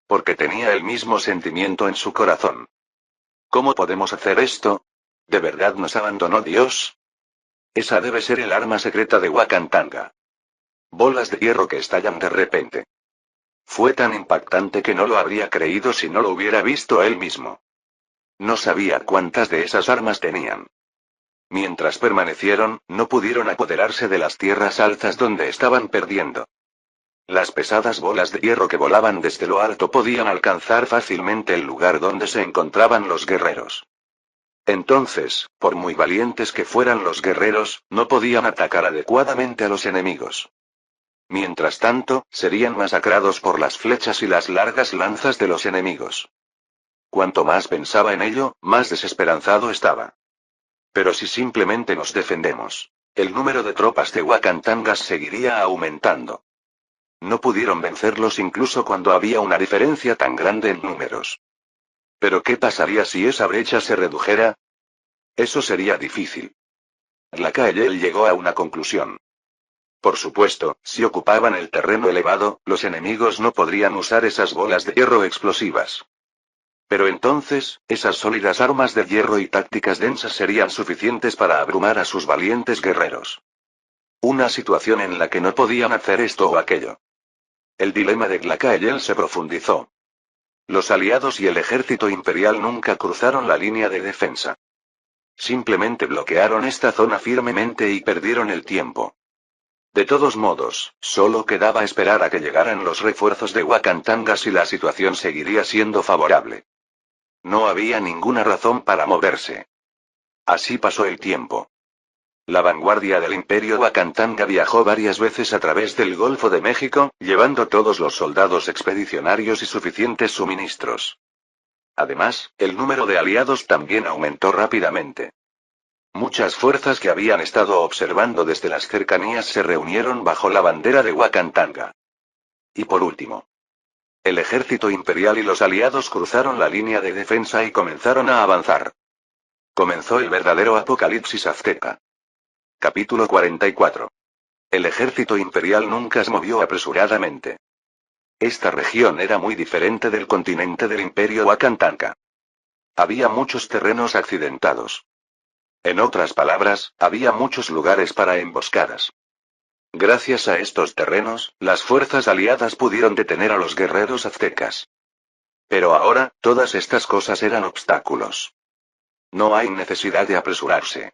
Speaker 1: Porque tenía el mismo sentimiento en su corazón. ¿Cómo podemos hacer esto? ¿De verdad nos abandonó Dios? Esa debe ser el arma secreta de Wakantanga. Bolas de hierro que estallan de repente. Fue tan impactante que no lo habría creído si no lo hubiera visto él mismo. No sabía cuántas de esas armas tenían. Mientras permanecieron, no pudieron apoderarse de las tierras altas donde estaban perdiendo. Las pesadas bolas de hierro que volaban desde lo alto podían alcanzar fácilmente el lugar donde se encontraban los guerreros. Entonces, por muy valientes que fueran los guerreros, no podían atacar adecuadamente a los enemigos. Mientras tanto, serían masacrados por las flechas y las largas lanzas de los enemigos. Cuanto más pensaba en ello, más desesperanzado estaba. Pero si simplemente nos defendemos, el número de tropas de Wakantangas seguiría aumentando. No pudieron vencerlos incluso cuando había una diferencia tan grande en números. ¿Pero qué pasaría si esa brecha se redujera? Eso sería difícil. Tlacaelel llegó a una conclusión. Por supuesto, si ocupaban el terreno elevado, los enemigos no podrían usar esas bolas de hierro explosivas. Pero entonces, esas sólidas armas de hierro y tácticas densas serían suficientes para abrumar a sus valientes guerreros. Una situación en la que no podían hacer esto o aquello. El dilema de Tlacaelel se profundizó. Los aliados y el ejército imperial nunca cruzaron la línea de defensa. Simplemente bloquearon esta zona firmemente y perdieron el tiempo. De todos modos, solo quedaba esperar a que llegaran los refuerzos de Wakantangas y la situación seguiría siendo favorable. No había ninguna razón para moverse. Así pasó el tiempo. La vanguardia del Imperio Wakantanga viajó varias veces a través del Golfo de México, llevando todos los soldados expedicionarios y suficientes suministros. Además, el número de aliados también aumentó rápidamente. Muchas fuerzas que habían estado observando desde las cercanías se reunieron bajo la bandera de Wakantanga. Y por último, el ejército imperial y los aliados cruzaron la línea de defensa y comenzaron a avanzar. Comenzó el verdadero apocalipsis azteca. Capítulo 44. El ejército imperial nunca se movió apresuradamente. Esta región era muy diferente del continente del Imperio Wakantanga. Había muchos terrenos accidentados. En otras palabras, había muchos lugares para emboscadas. Gracias a estos terrenos, las fuerzas aliadas pudieron detener a los guerreros aztecas. Pero ahora, todas estas cosas eran obstáculos. No hay necesidad de apresurarse.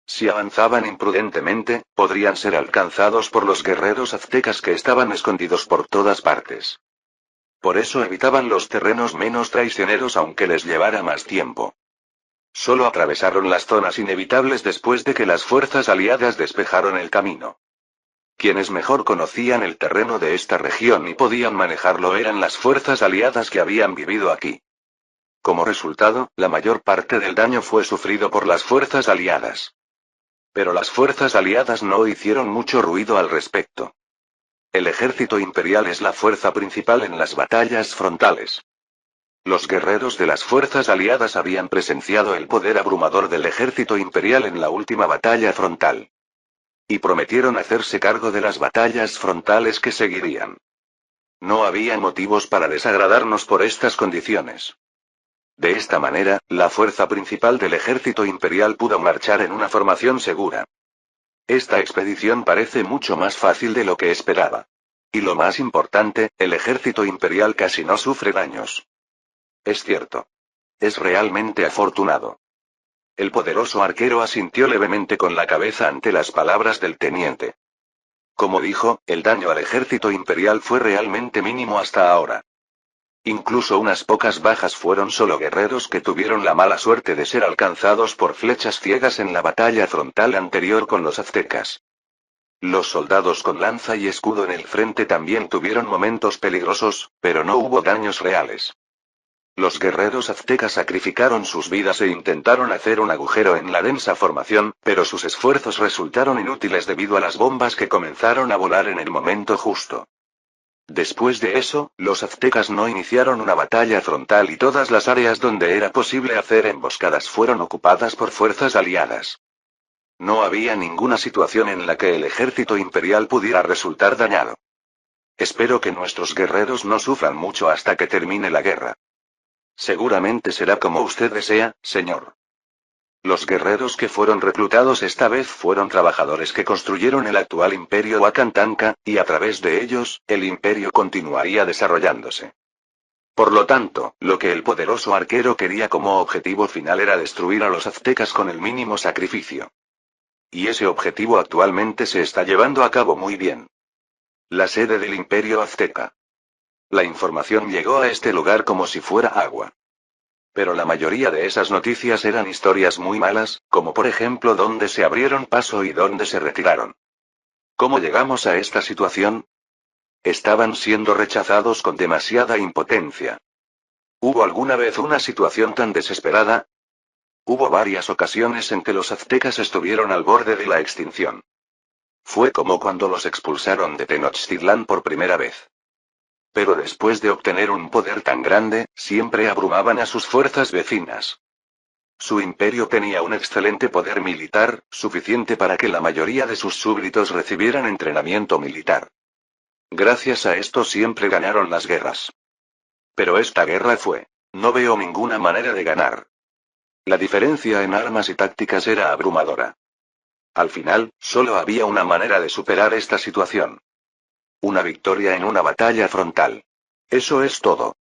Speaker 1: Si avanzaban imprudentemente, podrían ser alcanzados por los guerreros aztecas que estaban escondidos por todas partes. Por eso evitaban los terrenos menos traicioneros aunque les llevara más tiempo. Solo atravesaron las zonas inevitables después de que las fuerzas aliadas despejaron el camino. Quienes mejor conocían el terreno de esta región y podían manejarlo eran las fuerzas aliadas que habían vivido aquí. Como resultado, la mayor parte del daño fue sufrido por las fuerzas aliadas. Pero las fuerzas aliadas no hicieron mucho ruido al respecto. El ejército imperial es la fuerza principal en las batallas frontales. Los guerreros de las fuerzas aliadas habían presenciado el poder abrumador del ejército imperial en la última batalla frontal. Y prometieron hacerse cargo de las batallas frontales que seguirían. No había motivos para desagradarnos por estas condiciones. De esta manera, la fuerza principal del ejército imperial pudo marchar en una formación segura. Esta expedición parece mucho más fácil de lo que esperaba. Y lo más importante, el ejército imperial casi no sufre daños. Es cierto. Es realmente afortunado. El poderoso arquero asintió levemente con la cabeza ante las palabras del teniente. Como dijo, el daño al ejército imperial fue realmente mínimo hasta ahora. Incluso unas pocas bajas fueron solo guerreros que tuvieron la mala suerte de ser alcanzados por flechas ciegas en la batalla frontal anterior con los aztecas. Los soldados con lanza y escudo en el frente también tuvieron momentos peligrosos, pero no hubo daños reales. Los guerreros aztecas sacrificaron sus vidas e intentaron hacer un agujero en la densa formación, pero sus esfuerzos resultaron inútiles debido a las bombas que comenzaron a volar en el momento justo. Después de eso, los aztecas no iniciaron una batalla frontal y todas las áreas donde era posible hacer emboscadas fueron ocupadas por fuerzas aliadas. No había ninguna situación en la que el ejército imperial pudiera resultar dañado. Espero que nuestros guerreros no sufran mucho hasta que termine la guerra. Seguramente será como usted desea, señor. Los guerreros que fueron reclutados esta vez fueron trabajadores que construyeron el actual imperio Wakantanka, y a través de ellos, el imperio continuaría desarrollándose. Por lo tanto, lo que el poderoso arquero quería como objetivo final era destruir a los aztecas con el mínimo sacrificio. Y ese objetivo actualmente se está llevando a cabo muy bien. La sede del imperio azteca. La información llegó a este lugar como si fuera agua. Pero la mayoría de esas noticias eran historias muy malas, como por ejemplo dónde se abrieron paso y dónde se retiraron. ¿Cómo llegamos a esta situación? Estaban siendo rechazados con demasiada impotencia. ¿Hubo alguna vez una situación tan desesperada? Hubo varias ocasiones en que los aztecas estuvieron al borde de la extinción. Fue como cuando los expulsaron de Tenochtitlán por primera vez. Pero después de obtener un poder tan grande, siempre abrumaban a sus fuerzas vecinas. Su imperio tenía un excelente poder militar, suficiente para que la mayoría de sus súbditos recibieran entrenamiento militar. Gracias a esto siempre ganaron las guerras. Pero esta guerra fue. No veo ninguna manera de ganar. La diferencia en armas y tácticas era abrumadora. Al final, solo había una manera de superar esta situación. Una victoria en una batalla frontal. Eso es todo.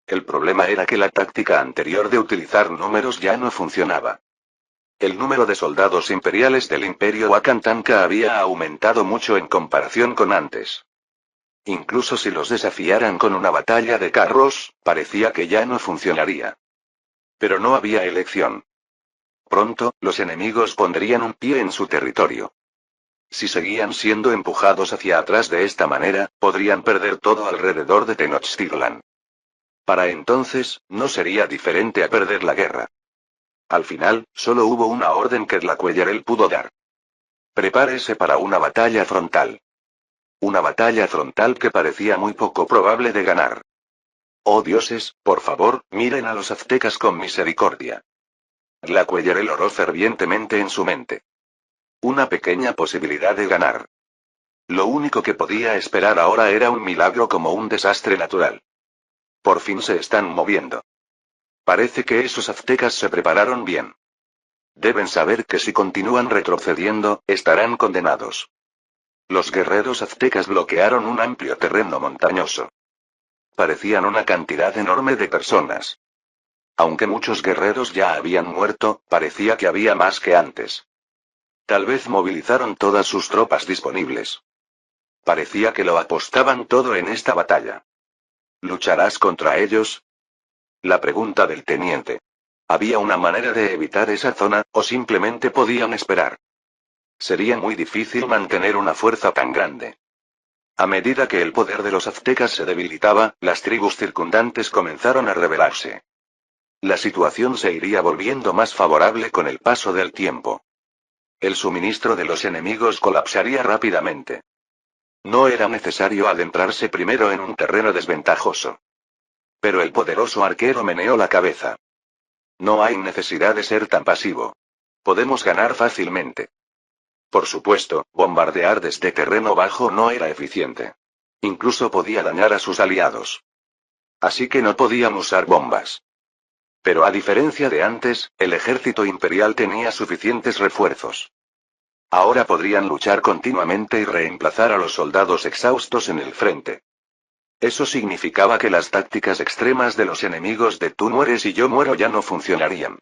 Speaker 1: El problema era que la táctica anterior de utilizar números ya no funcionaba. El número de soldados imperiales del imperio Wakantanka había aumentado mucho en comparación con antes. Incluso si los desafiaran con una batalla de carros, parecía que ya no funcionaría. Pero no había elección. Pronto, los enemigos pondrían un pie en su territorio. Si seguían siendo empujados hacia atrás de esta manera, podrían perder todo alrededor de Tenochtitlan. Para entonces, no sería diferente a perder la guerra. Al final, solo hubo una orden que Tlacuellarel pudo dar. Prepárese para una batalla frontal. Una batalla frontal que parecía muy poco probable de ganar. Oh dioses, por favor, miren a los aztecas con misericordia. Tlacuellarel oró fervientemente en su mente. Una pequeña posibilidad de ganar. Lo único que podía esperar ahora era un milagro como un desastre natural. Por fin se están moviendo. Parece que esos aztecas se prepararon bien. Deben saber que si continúan retrocediendo, estarán condenados. Los guerreros aztecas bloquearon un amplio terreno montañoso. Parecían una cantidad enorme de personas. Aunque muchos guerreros ya habían muerto, parecía que había más que antes. Tal vez movilizaron todas sus tropas disponibles. Parecía que lo apostaban todo en esta batalla. ¿Lucharás contra ellos? La pregunta del teniente. ¿Había una manera de evitar esa zona, o simplemente podían esperar? Sería muy difícil mantener una fuerza tan grande. A medida que el poder de los aztecas se debilitaba, las tribus circundantes comenzaron a rebelarse. La situación se iría volviendo más favorable con el paso del tiempo. El suministro de los enemigos colapsaría rápidamente. No era necesario adentrarse primero en un terreno desventajoso. Pero el poderoso arquero meneó la cabeza. No hay necesidad de ser tan pasivo. Podemos ganar fácilmente. Por supuesto, bombardear desde terreno bajo no era eficiente. Incluso podía dañar a sus aliados. Así que no podían usar bombas. Pero a diferencia de antes, el ejército imperial tenía suficientes refuerzos. Ahora podrían luchar continuamente y reemplazar a los soldados exhaustos en el frente. Eso significaba que las tácticas extremas de los enemigos de tú mueres y yo muero ya no funcionarían.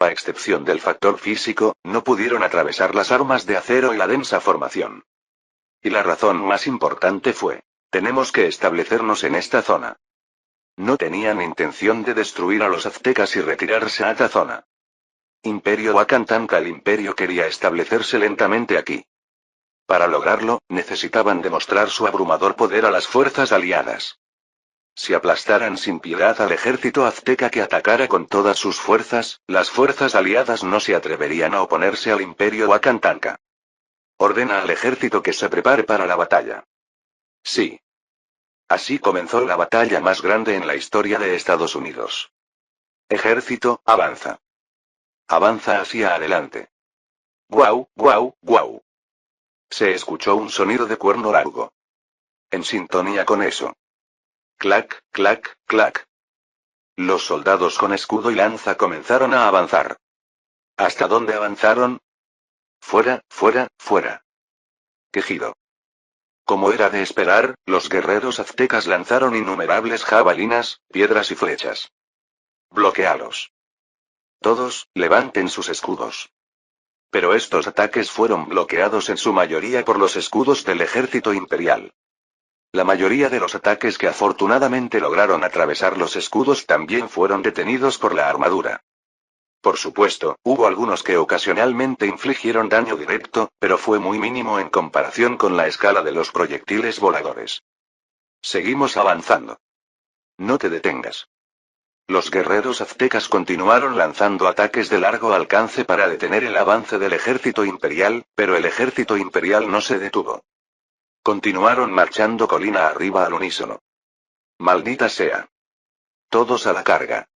Speaker 1: A excepción del factor físico, no pudieron atravesar las armas de acero y la densa formación. Y la razón más importante fue: tenemos que establecernos en esta zona. No tenían intención de destruir a los aztecas y retirarse a esta zona. Imperio Wakantanka. El imperio quería establecerse lentamente aquí. Para lograrlo, necesitaban demostrar su abrumador poder a las fuerzas aliadas. Si aplastaran sin piedad al ejército azteca que atacara con todas sus fuerzas, las fuerzas aliadas no se atreverían a oponerse al imperio Wakantanka. Ordena al ejército que se prepare para la batalla. Sí. Así comenzó la batalla más grande en la historia de Estados Unidos. Ejército, avanza. Avanza hacia adelante. ¡Guau, guau, guau! Se escuchó un sonido de cuerno largo. En sintonía con eso. Clac, clac, clac. Los soldados con escudo y lanza comenzaron a avanzar. ¿Hasta dónde avanzaron? Fuera, fuera, fuera. Quejido. Como era de esperar, los guerreros aztecas lanzaron innumerables jabalinas, piedras y flechas. Bloquealos. Todos, levanten sus escudos. Pero estos ataques fueron bloqueados en su mayoría por los escudos del ejército imperial. La mayoría de los ataques que afortunadamente lograron atravesar los escudos también fueron detenidos por la armadura. Por supuesto, hubo algunos que ocasionalmente infligieron daño directo, pero fue muy mínimo en comparación con la escala de los proyectiles voladores. Seguimos avanzando. No te detengas. Los guerreros aztecas continuaron lanzando ataques de largo alcance para detener el avance del ejército imperial, pero el ejército imperial no se detuvo. Continuaron marchando colina arriba al unísono. Maldita sea. Todos a la carga.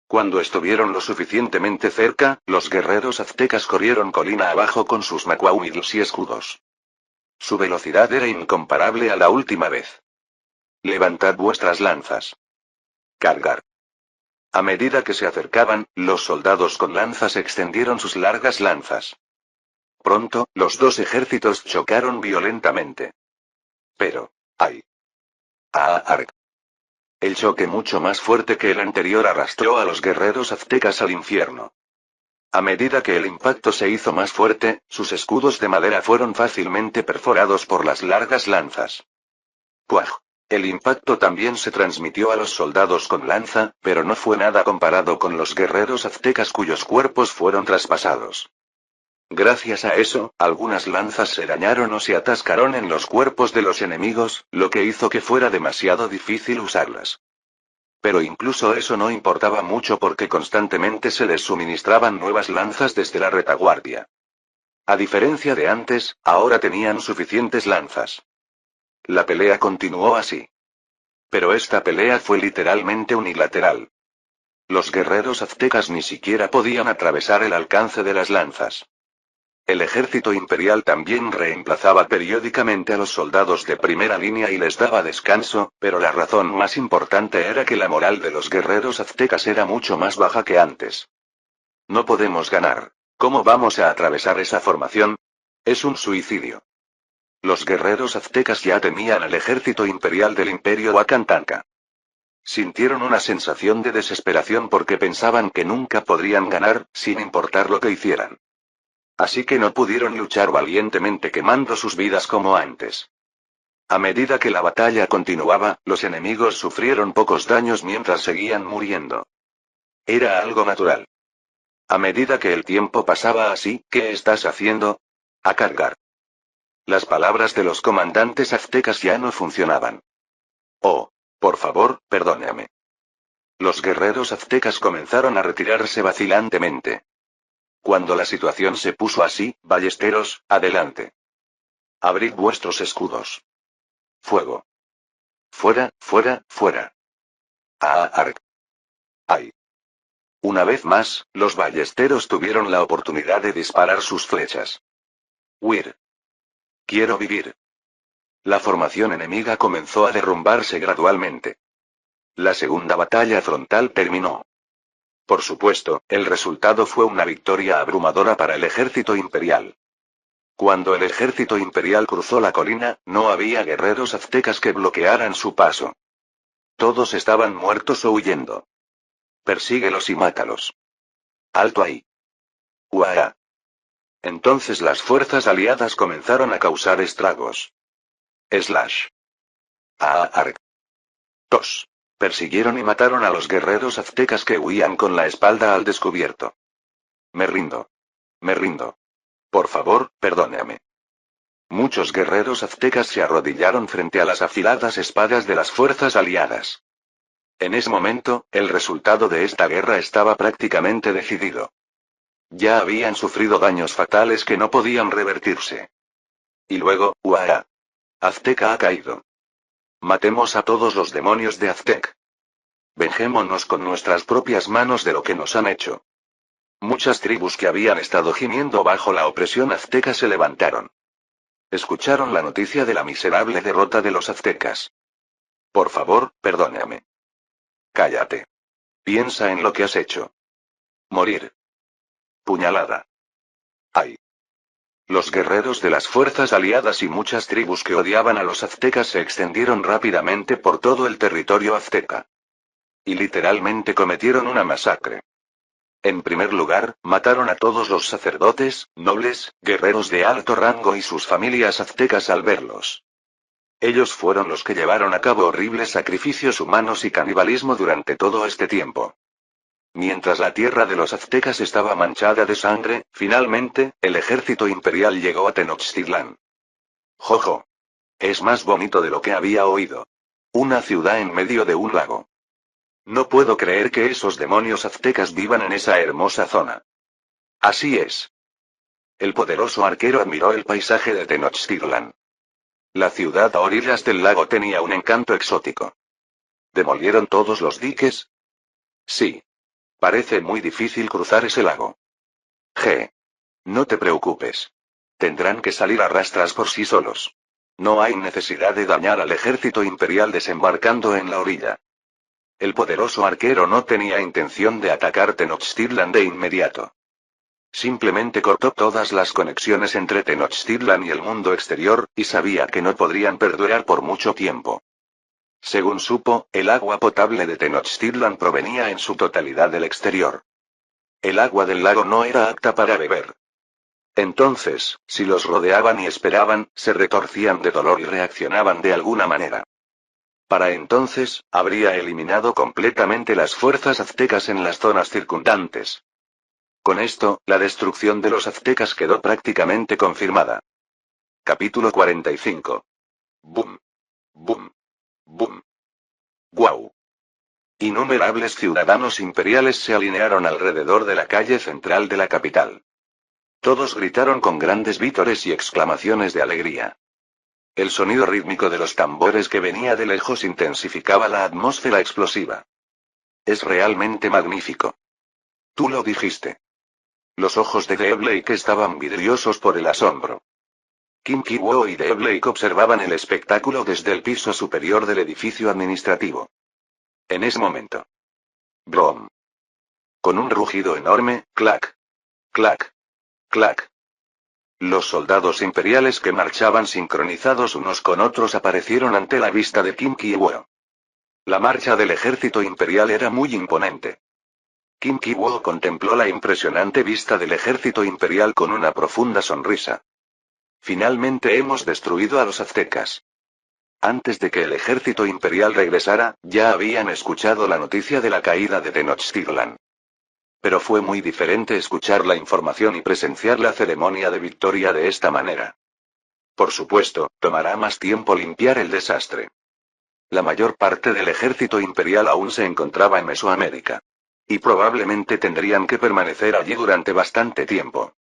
Speaker 1: Cuando estuvieron lo suficientemente cerca, los guerreros aztecas corrieron colina abajo con sus macuaumids y escudos. Su velocidad era incomparable a la última vez. Levantad vuestras lanzas. Cargar. A medida que se acercaban, los soldados con lanzas extendieron sus largas lanzas. Pronto, los dos ejércitos chocaron violentamente. Pero, ¡ay! ¡Arg! El choque mucho más fuerte que el anterior arrastró a los guerreros aztecas al infierno. A medida que el impacto se hizo más fuerte, sus escudos de madera fueron fácilmente perforados por las largas lanzas. ¡Puaj! El impacto también se transmitió a los soldados con lanza, pero no fue nada comparado con los guerreros aztecas cuyos cuerpos fueron traspasados. Gracias a eso, algunas lanzas se dañaron o se atascaron en los cuerpos de los enemigos, lo que hizo que fuera demasiado difícil usarlas. Pero incluso eso no importaba mucho porque constantemente se les suministraban nuevas lanzas desde la retaguardia. A diferencia de antes, ahora tenían suficientes lanzas. La pelea continuó así. Pero esta pelea fue literalmente unilateral. Los guerreros aztecas ni siquiera podían atravesar el alcance de las lanzas. El ejército imperial también reemplazaba periódicamente a los soldados de primera línea y les daba descanso, pero la razón más importante era que la moral de los guerreros aztecas era mucho más baja que antes. No podemos ganar. ¿Cómo vamos a atravesar esa formación? Es un suicidio. Los guerreros aztecas ya temían al ejército imperial del imperio Wakantanka. Sintieron una sensación de desesperación porque pensaban que nunca podrían ganar, sin importar lo que hicieran. Así que no pudieron luchar valientemente quemando sus vidas como antes. A medida que la batalla continuaba, los enemigos sufrieron pocos daños mientras seguían muriendo. Era algo natural. A medida que el tiempo pasaba así, ¿qué estás haciendo? A cargar. Las palabras de los comandantes aztecas ya no funcionaban. Oh, por favor, perdóname. Los guerreros aztecas comenzaron a retirarse vacilantemente. Cuando la situación se puso así, ballesteros, adelante. Abrid vuestros escudos. Fuego. Fuera, fuera, fuera. Arg. Ay. Una vez más, los ballesteros tuvieron la oportunidad de disparar sus flechas. Huir. Quiero vivir. La formación enemiga comenzó a derrumbarse gradualmente. La segunda batalla frontal terminó. Por supuesto, el resultado fue una victoria abrumadora para el ejército imperial. Cuando el ejército imperial cruzó la colina, no había guerreros aztecas que bloquearan su paso. Todos estaban muertos o huyendo. Persíguelos y mátalos. Alto ahí. Uah. Entonces las fuerzas aliadas comenzaron a causar estragos. Slash. Arg. Tos. Persiguieron y mataron a los guerreros aztecas que huían con la espalda al descubierto. Me rindo. Me rindo. Por favor, perdóname. Muchos guerreros aztecas se arrodillaron frente a las afiladas espadas de las fuerzas aliadas. En ese momento, el resultado de esta guerra estaba prácticamente decidido. Ya habían sufrido daños fatales que no podían revertirse. Y luego, ¡uah! Azteca ha caído. Matemos a todos los demonios de Aztec. Vengémonos con nuestras propias manos de lo que nos han hecho. Muchas tribus que habían estado gimiendo bajo la opresión azteca se levantaron. Escucharon la noticia de la miserable derrota de los aztecas. Por favor, perdóname. Cállate. Piensa en lo que has hecho. Morir. Puñalada. Ay. Los guerreros de las fuerzas aliadas y muchas tribus que odiaban a los aztecas se extendieron rápidamente por todo el territorio azteca. Y literalmente cometieron una masacre. En primer lugar, mataron a todos los sacerdotes, nobles, guerreros de alto rango y sus familias aztecas al verlos. Ellos fueron los que llevaron a cabo horribles sacrificios humanos y canibalismo durante todo este tiempo. Mientras la tierra de los aztecas estaba manchada de sangre, finalmente, el ejército imperial llegó a Tenochtitlán. Jojo. Es más bonito de lo que había oído. Una ciudad en medio de un lago. No puedo creer que esos demonios aztecas vivan en esa hermosa zona. Así es. El poderoso arquero admiró el paisaje de Tenochtitlán. La ciudad a orillas del lago tenía un encanto exótico. ¿Demolieron todos los diques? Sí. Parece muy difícil cruzar ese lago. No te preocupes. Tendrán que salir a rastras por sí solos. No hay necesidad de dañar al ejército imperial desembarcando en la orilla. El poderoso arquero no tenía intención de atacar Tenochtitlán de inmediato. Simplemente cortó todas las conexiones entre Tenochtitlán y el mundo exterior, y sabía que no podrían perdurar por mucho tiempo. Según supo, el agua potable de Tenochtitlán provenía en su totalidad del exterior. El agua del lago no era apta para beber. Entonces, si los rodeaban y esperaban, se retorcían de dolor y reaccionaban de alguna manera. Para entonces, habría eliminado completamente las fuerzas aztecas en las zonas circundantes. Con esto, la destrucción de los aztecas quedó prácticamente confirmada. Capítulo 45. Boom. Boom. Boom. Guau. Innumerables ciudadanos imperiales se alinearon alrededor de la calle central de la capital. Todos gritaron con grandes vítores y exclamaciones de alegría. El sonido rítmico de los tambores que venía de lejos intensificaba la atmósfera explosiva. Es realmente magnífico. Tú lo dijiste. Los ojos de Dee Blake estaban vidriosos por el asombro. Kim Ki-woo y Dee Blake observaban el espectáculo desde el piso superior del edificio administrativo. En ese momento. Brom. Con un rugido enorme, clac. Clac. Clac. Los soldados imperiales que marchaban sincronizados unos con otros aparecieron ante la vista de Kim Ki-woo. La marcha del ejército imperial era muy imponente. Kim Ki-woo contempló la impresionante vista del ejército imperial con una profunda sonrisa. Finalmente hemos destruido a los aztecas. Antes de que el ejército imperial regresara, ya habían escuchado la noticia de la caída de Tenochtitlan. Pero fue muy diferente escuchar la información y presenciar la ceremonia de victoria de esta manera. Por supuesto, tomará más tiempo limpiar el desastre. La mayor parte del ejército imperial aún se encontraba en Mesoamérica. Y probablemente tendrían que permanecer allí durante bastante tiempo.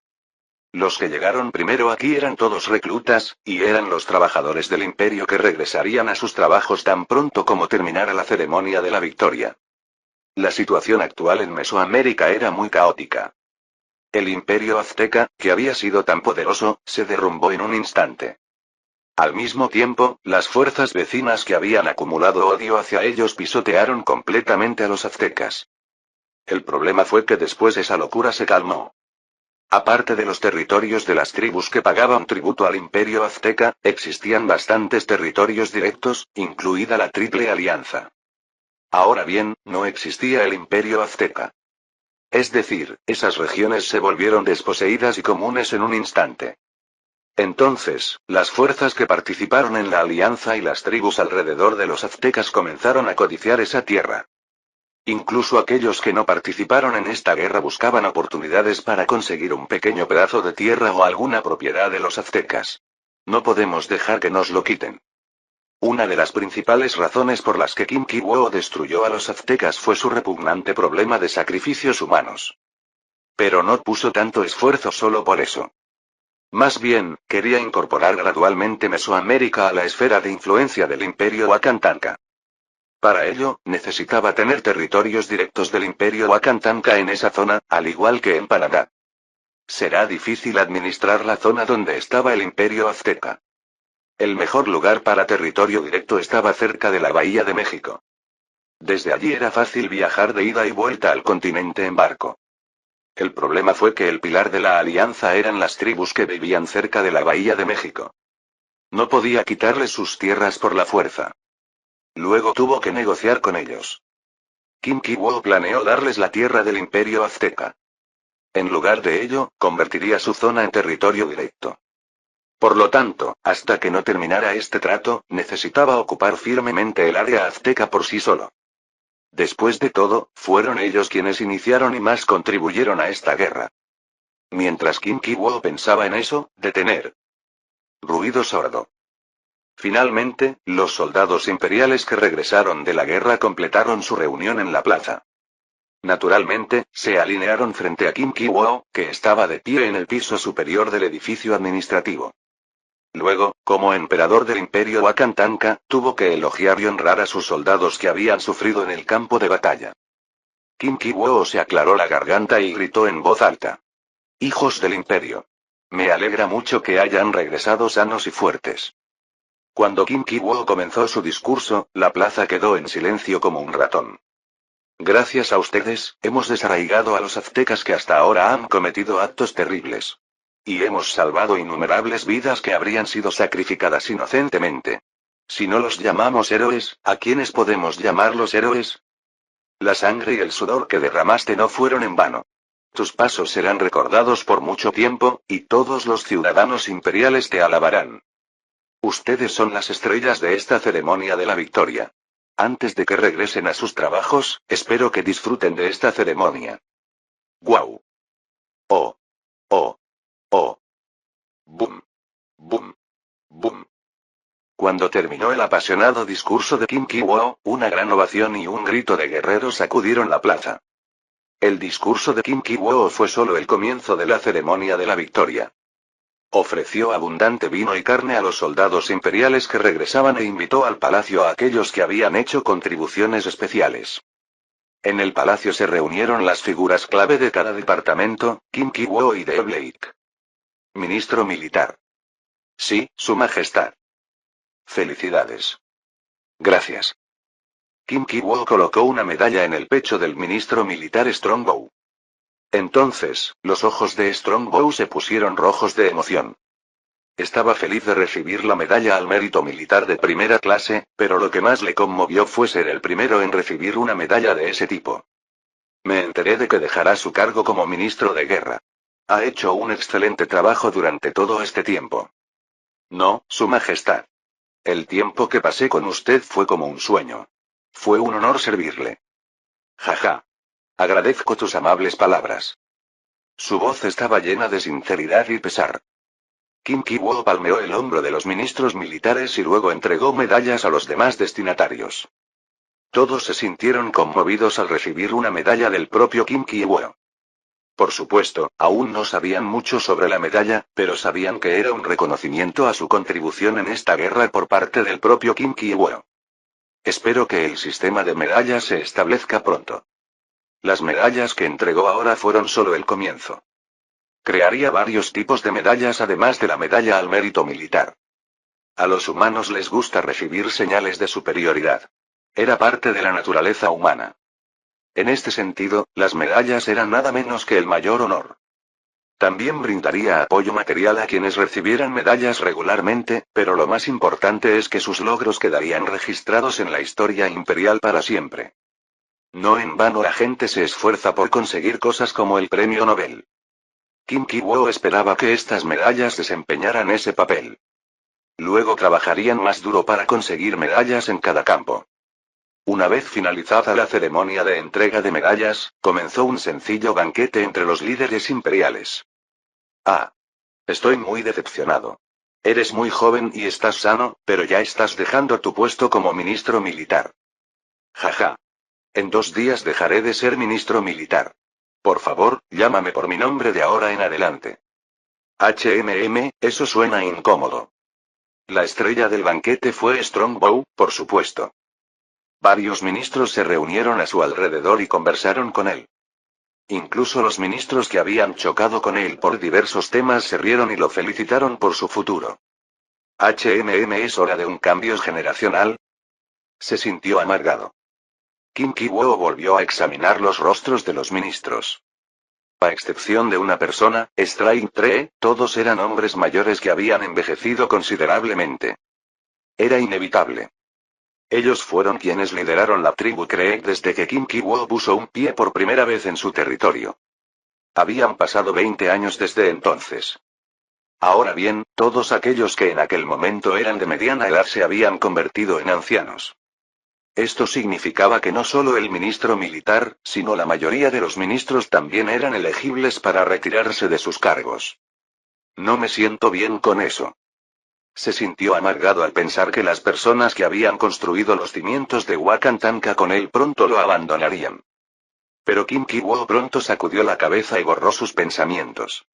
Speaker 1: Los que llegaron primero aquí eran todos reclutas, y eran los trabajadores del imperio que regresarían a sus trabajos tan pronto como terminara la ceremonia de la victoria. La situación actual en Mesoamérica era muy caótica. El imperio azteca, que había sido tan poderoso, se derrumbó en un instante. Al mismo tiempo, las fuerzas vecinas que habían acumulado odio hacia ellos pisotearon completamente a los aztecas. El problema fue que después esa locura se calmó. Aparte de los territorios de las tribus que pagaban tributo al imperio azteca, existían bastantes territorios directos, incluida la Triple Alianza. Ahora bien, no existía el imperio azteca. Es decir, esas regiones se volvieron desposeídas y comunes en un instante. Entonces, las fuerzas que participaron en la alianza y las tribus alrededor de los aztecas comenzaron a codiciar esa tierra. Incluso aquellos que no participaron en esta guerra buscaban oportunidades para conseguir un pequeño pedazo de tierra o alguna propiedad de los aztecas. No podemos dejar que nos lo quiten. Una de las principales razones por las que Kim Ki-woo destruyó a los aztecas fue su repugnante problema de sacrificios humanos. Pero no puso tanto esfuerzo solo por eso. Más bien, quería incorporar gradualmente Mesoamérica a la esfera de influencia del imperio Wakantanka. Para ello, necesitaba tener territorios directos del imperio Wakantanka en esa zona, al igual que en Panamá. Será difícil administrar la zona donde estaba el imperio azteca. El mejor lugar para territorio directo estaba cerca de la Bahía de México. Desde allí era fácil viajar de ida y vuelta al continente en barco. El problema fue que el pilar de la alianza eran las tribus que vivían cerca de la Bahía de México. No podía quitarles sus tierras por la fuerza. Luego tuvo que negociar con ellos. Kim Ki-woo planeó darles la tierra del imperio azteca. En lugar de ello, convertiría su zona en territorio directo. Por lo tanto, hasta que no terminara este trato, necesitaba ocupar firmemente el área azteca por sí solo. Después de todo, fueron ellos quienes iniciaron y más contribuyeron a esta guerra. Mientras Kim Ki-woo pensaba en eso, detener. Ruido sordo. Finalmente, los soldados imperiales que regresaron de la guerra completaron su reunión en la plaza. Naturalmente, se alinearon frente a Kim Ki-woo, que estaba de pie en el piso superior del edificio administrativo. Luego, como emperador del imperio Wakantanka, tuvo que elogiar y honrar a sus soldados que habían sufrido en el campo de batalla. Kim Ki-woo se aclaró la garganta y gritó en voz alta. Hijos del imperio. Me alegra mucho que hayan regresado sanos y fuertes. Cuando Kim Ki-woo comenzó su discurso, la plaza quedó en silencio como un ratón. Gracias a ustedes, hemos desarraigado a los aztecas que hasta ahora han cometido actos terribles. Y hemos salvado innumerables vidas que habrían sido sacrificadas inocentemente. Si no los llamamos héroes, ¿a quiénes podemos llamarlos héroes? La sangre y el sudor que derramaste no fueron en vano. Tus pasos serán recordados por mucho tiempo, y todos los ciudadanos imperiales te alabarán. Ustedes son las estrellas de esta ceremonia de la victoria. Antes de que regresen a sus trabajos, espero que disfruten de esta ceremonia. ¡Guau! ¡Oh! ¡Oh! ¡Oh! ¡Bum! ¡Bum! ¡Bum! Cuando terminó el apasionado discurso de Kim Ki-woo, una gran ovación y un grito de guerreros sacudieron la plaza. El discurso de Kim Ki-woo fue solo el comienzo de la ceremonia de la victoria. Ofreció abundante vino y carne a los soldados imperiales que regresaban e invitó al palacio a aquellos que habían hecho contribuciones especiales. En el palacio se reunieron las figuras clave de cada departamento, Kim Ki-woo y Dee Blake. Ministro militar. Sí, Su Majestad. Felicidades. Gracias. Kim Ki-woo colocó una medalla en el pecho del ministro militar Strongbow. Entonces, los ojos de Strongbow se pusieron rojos de emoción. Estaba feliz de recibir la medalla al mérito militar de primera clase, pero lo que más le conmovió fue ser el primero en recibir una medalla de ese tipo. Me enteré de que dejará su cargo como ministro de guerra. Ha hecho un excelente trabajo durante todo este tiempo. No, Su Majestad. El tiempo que pasé con usted fue como un sueño. Fue un honor servirle. Jaja. Agradezco tus amables palabras. Su voz estaba llena de sinceridad y pesar. Kim Ki-woo palmeó el hombro de los ministros militares y luego entregó medallas a los demás destinatarios. Todos se sintieron conmovidos al recibir una medalla del propio Kim Ki-woo. Por supuesto, aún no sabían mucho sobre la medalla, pero sabían que era un reconocimiento a su contribución en esta guerra por parte del propio Kim Ki-woo. Espero que el sistema de medallas se establezca pronto. Las medallas que entregó ahora fueron solo el comienzo. Crearía varios tipos de medallas además de la medalla al mérito militar. A los humanos les gusta recibir señales de superioridad. Era parte de la naturaleza humana. En este sentido, las medallas eran nada menos que el mayor honor. También brindaría apoyo material a quienes recibieran medallas regularmente, pero lo más importante es que sus logros quedarían registrados en la historia imperial para siempre. No en vano la gente se esfuerza por conseguir cosas como el premio Nobel. Kim Ki-woo esperaba que estas medallas desempeñaran ese papel. Luego trabajarían más duro para conseguir medallas en cada campo. Una vez finalizada la ceremonia de entrega de medallas, comenzó un sencillo banquete entre los líderes imperiales. Ah. Estoy muy decepcionado. Eres muy joven y estás sano, pero ya estás dejando tu puesto como ministro militar. Jaja. En 2 días dejaré de ser ministro militar. Por favor, llámame por mi nombre de ahora en adelante. Eso suena incómodo. La estrella del banquete fue Strongbow, por supuesto. Varios ministros se reunieron a su alrededor y conversaron con él. Incluso los ministros que habían chocado con él por diversos temas se rieron y lo felicitaron por su futuro. ¿Es hora de un cambio generacional? Se sintió amargado. Kim Ki-woo volvió a examinar los rostros de los ministros. A excepción de una persona, Strike Tree, todos eran hombres mayores que habían envejecido considerablemente. Era inevitable. Ellos fueron quienes lideraron la tribu Kree desde que Kim Ki-woo puso un pie por primera vez en su territorio. Habían pasado 20 años desde entonces. Ahora bien, todos aquellos que en aquel momento eran de mediana edad se habían convertido en ancianos. Esto significaba que no solo el ministro militar, sino la mayoría de los ministros también eran elegibles para retirarse de sus cargos. No me siento bien con eso. Se sintió amargado al pensar que las personas que habían construido los cimientos de Wakantanka con él pronto lo abandonarían. Pero Kim Ki-woo pronto sacudió la cabeza y borró sus pensamientos.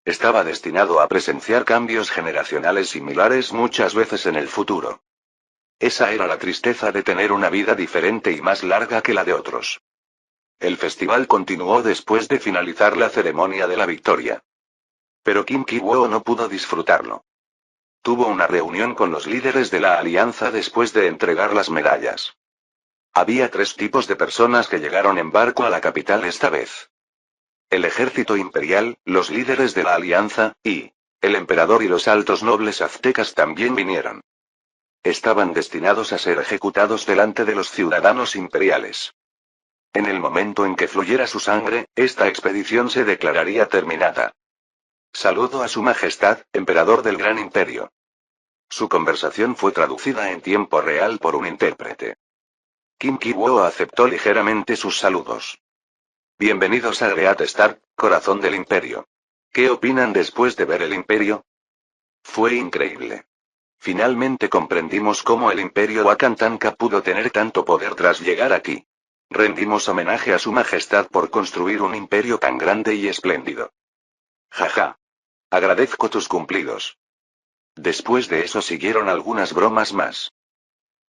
Speaker 1: Estaba destinado a presenciar cambios generacionales similares muchas veces en el futuro. Esa era la tristeza de tener una vida diferente y más larga que la de otros. El festival continuó después de finalizar la ceremonia de la victoria. Pero Kim Ki-woo no pudo disfrutarlo. Tuvo una reunión con los líderes de la alianza después de entregar las medallas. Había 3 tipos de personas que llegaron en barco a la capital esta vez. El ejército imperial, los líderes de la alianza, y el emperador y los altos nobles aztecas también vinieron. Estaban destinados a ser ejecutados delante de los ciudadanos imperiales. En el momento en que fluyera su sangre, esta expedición se declararía terminada. Saludo a Su Majestad, Emperador del Gran Imperio. Su conversación fue traducida en tiempo real por un intérprete. Kim Ki-woo aceptó ligeramente sus saludos. Bienvenidos a Great Star, corazón del Imperio. ¿Qué opinan después de ver el Imperio? Fue increíble. Finalmente comprendimos cómo el Imperio Wakantanka pudo tener tanto poder tras llegar aquí. Rendimos homenaje a Su Majestad por construir un imperio tan grande y espléndido. Jaja. Agradezco tus cumplidos. Después de eso siguieron algunas bromas más.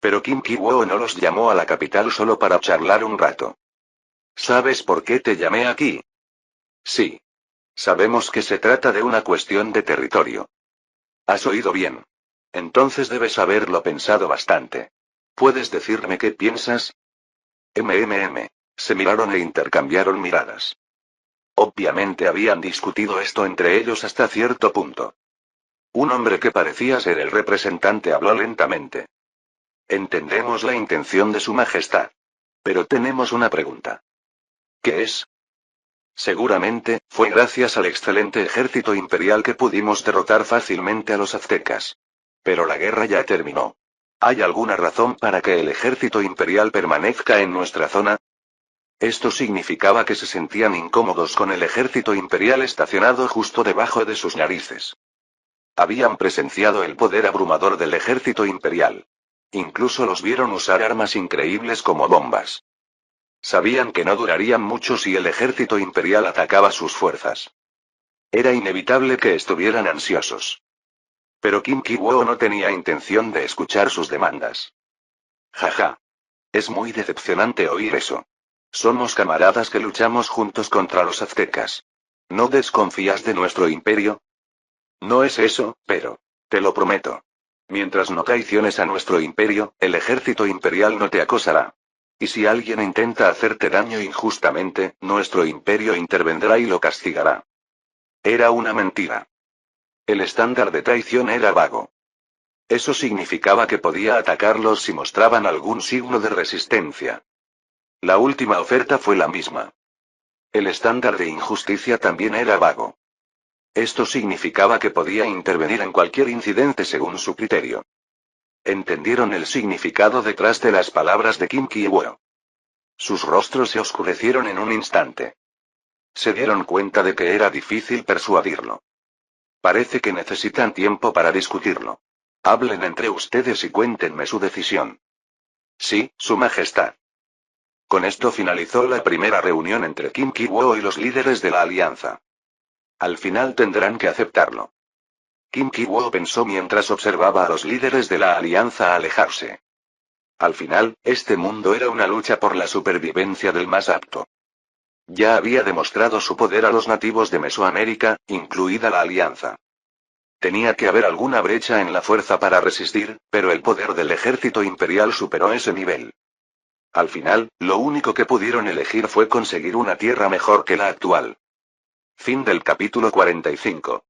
Speaker 1: Pero Kim Ki-woo no los llamó a la capital solo para charlar un rato. ¿Sabes por qué te llamé aquí? Sí. Sabemos que se trata de una cuestión de territorio. Has oído bien. Entonces debes haberlo pensado bastante. ¿Puedes decirme qué piensas? Se miraron e intercambiaron miradas. Obviamente habían discutido esto entre ellos hasta cierto punto. Un hombre que parecía ser el representante habló lentamente. Entendemos la intención de su majestad. Pero tenemos una pregunta. ¿Qué es? Seguramente, fue gracias al excelente ejército imperial que pudimos derrotar fácilmente a los aztecas. Pero la guerra ya terminó. ¿Hay alguna razón para que el ejército imperial permanezca en nuestra zona? Esto significaba que se sentían incómodos con el ejército imperial estacionado justo debajo de sus narices. Habían presenciado el poder abrumador del ejército imperial. Incluso los vieron usar armas increíbles como bombas. Sabían que no durarían mucho si el ejército imperial atacaba sus fuerzas. Era inevitable que estuvieran ansiosos. Pero Kim Ki-woo no tenía intención de escuchar sus demandas. Jaja. Es muy decepcionante oír eso. Somos camaradas que luchamos juntos contra los aztecas. ¿No desconfías de nuestro imperio? No es eso, pero... Te lo prometo. Mientras no traiciones a nuestro imperio, el ejército imperial no te acosará. Y si alguien intenta hacerte daño injustamente, nuestro imperio intervendrá y lo castigará. Era una mentira. El estándar de traición era vago. Eso significaba que podía atacarlos si mostraban algún signo de resistencia. La última oferta fue la misma. El estándar de injusticia también era vago. Esto significaba que podía intervenir en cualquier incidente según su criterio. Entendieron el significado detrás de las palabras de Kim Ki-woo. Sus rostros se oscurecieron en un instante. Se dieron cuenta de que era difícil persuadirlo. Parece que necesitan tiempo para discutirlo. Hablen entre ustedes y cuéntenme su decisión. Sí, Su Majestad. Con esto finalizó la primera reunión entre Kim Ki-woo y los líderes de la alianza. Al final tendrán que aceptarlo. Kim Ki-woo pensó mientras observaba a los líderes de la alianza alejarse. Al final, este mundo era una lucha por la supervivencia del más apto. Ya había demostrado su poder a los nativos de Mesoamérica, incluida la alianza. Tenía que haber alguna brecha en la fuerza para resistir, pero el poder del ejército imperial superó ese nivel. Al final, lo único que pudieron elegir fue conseguir una tierra mejor que la actual. Fin del capítulo 45.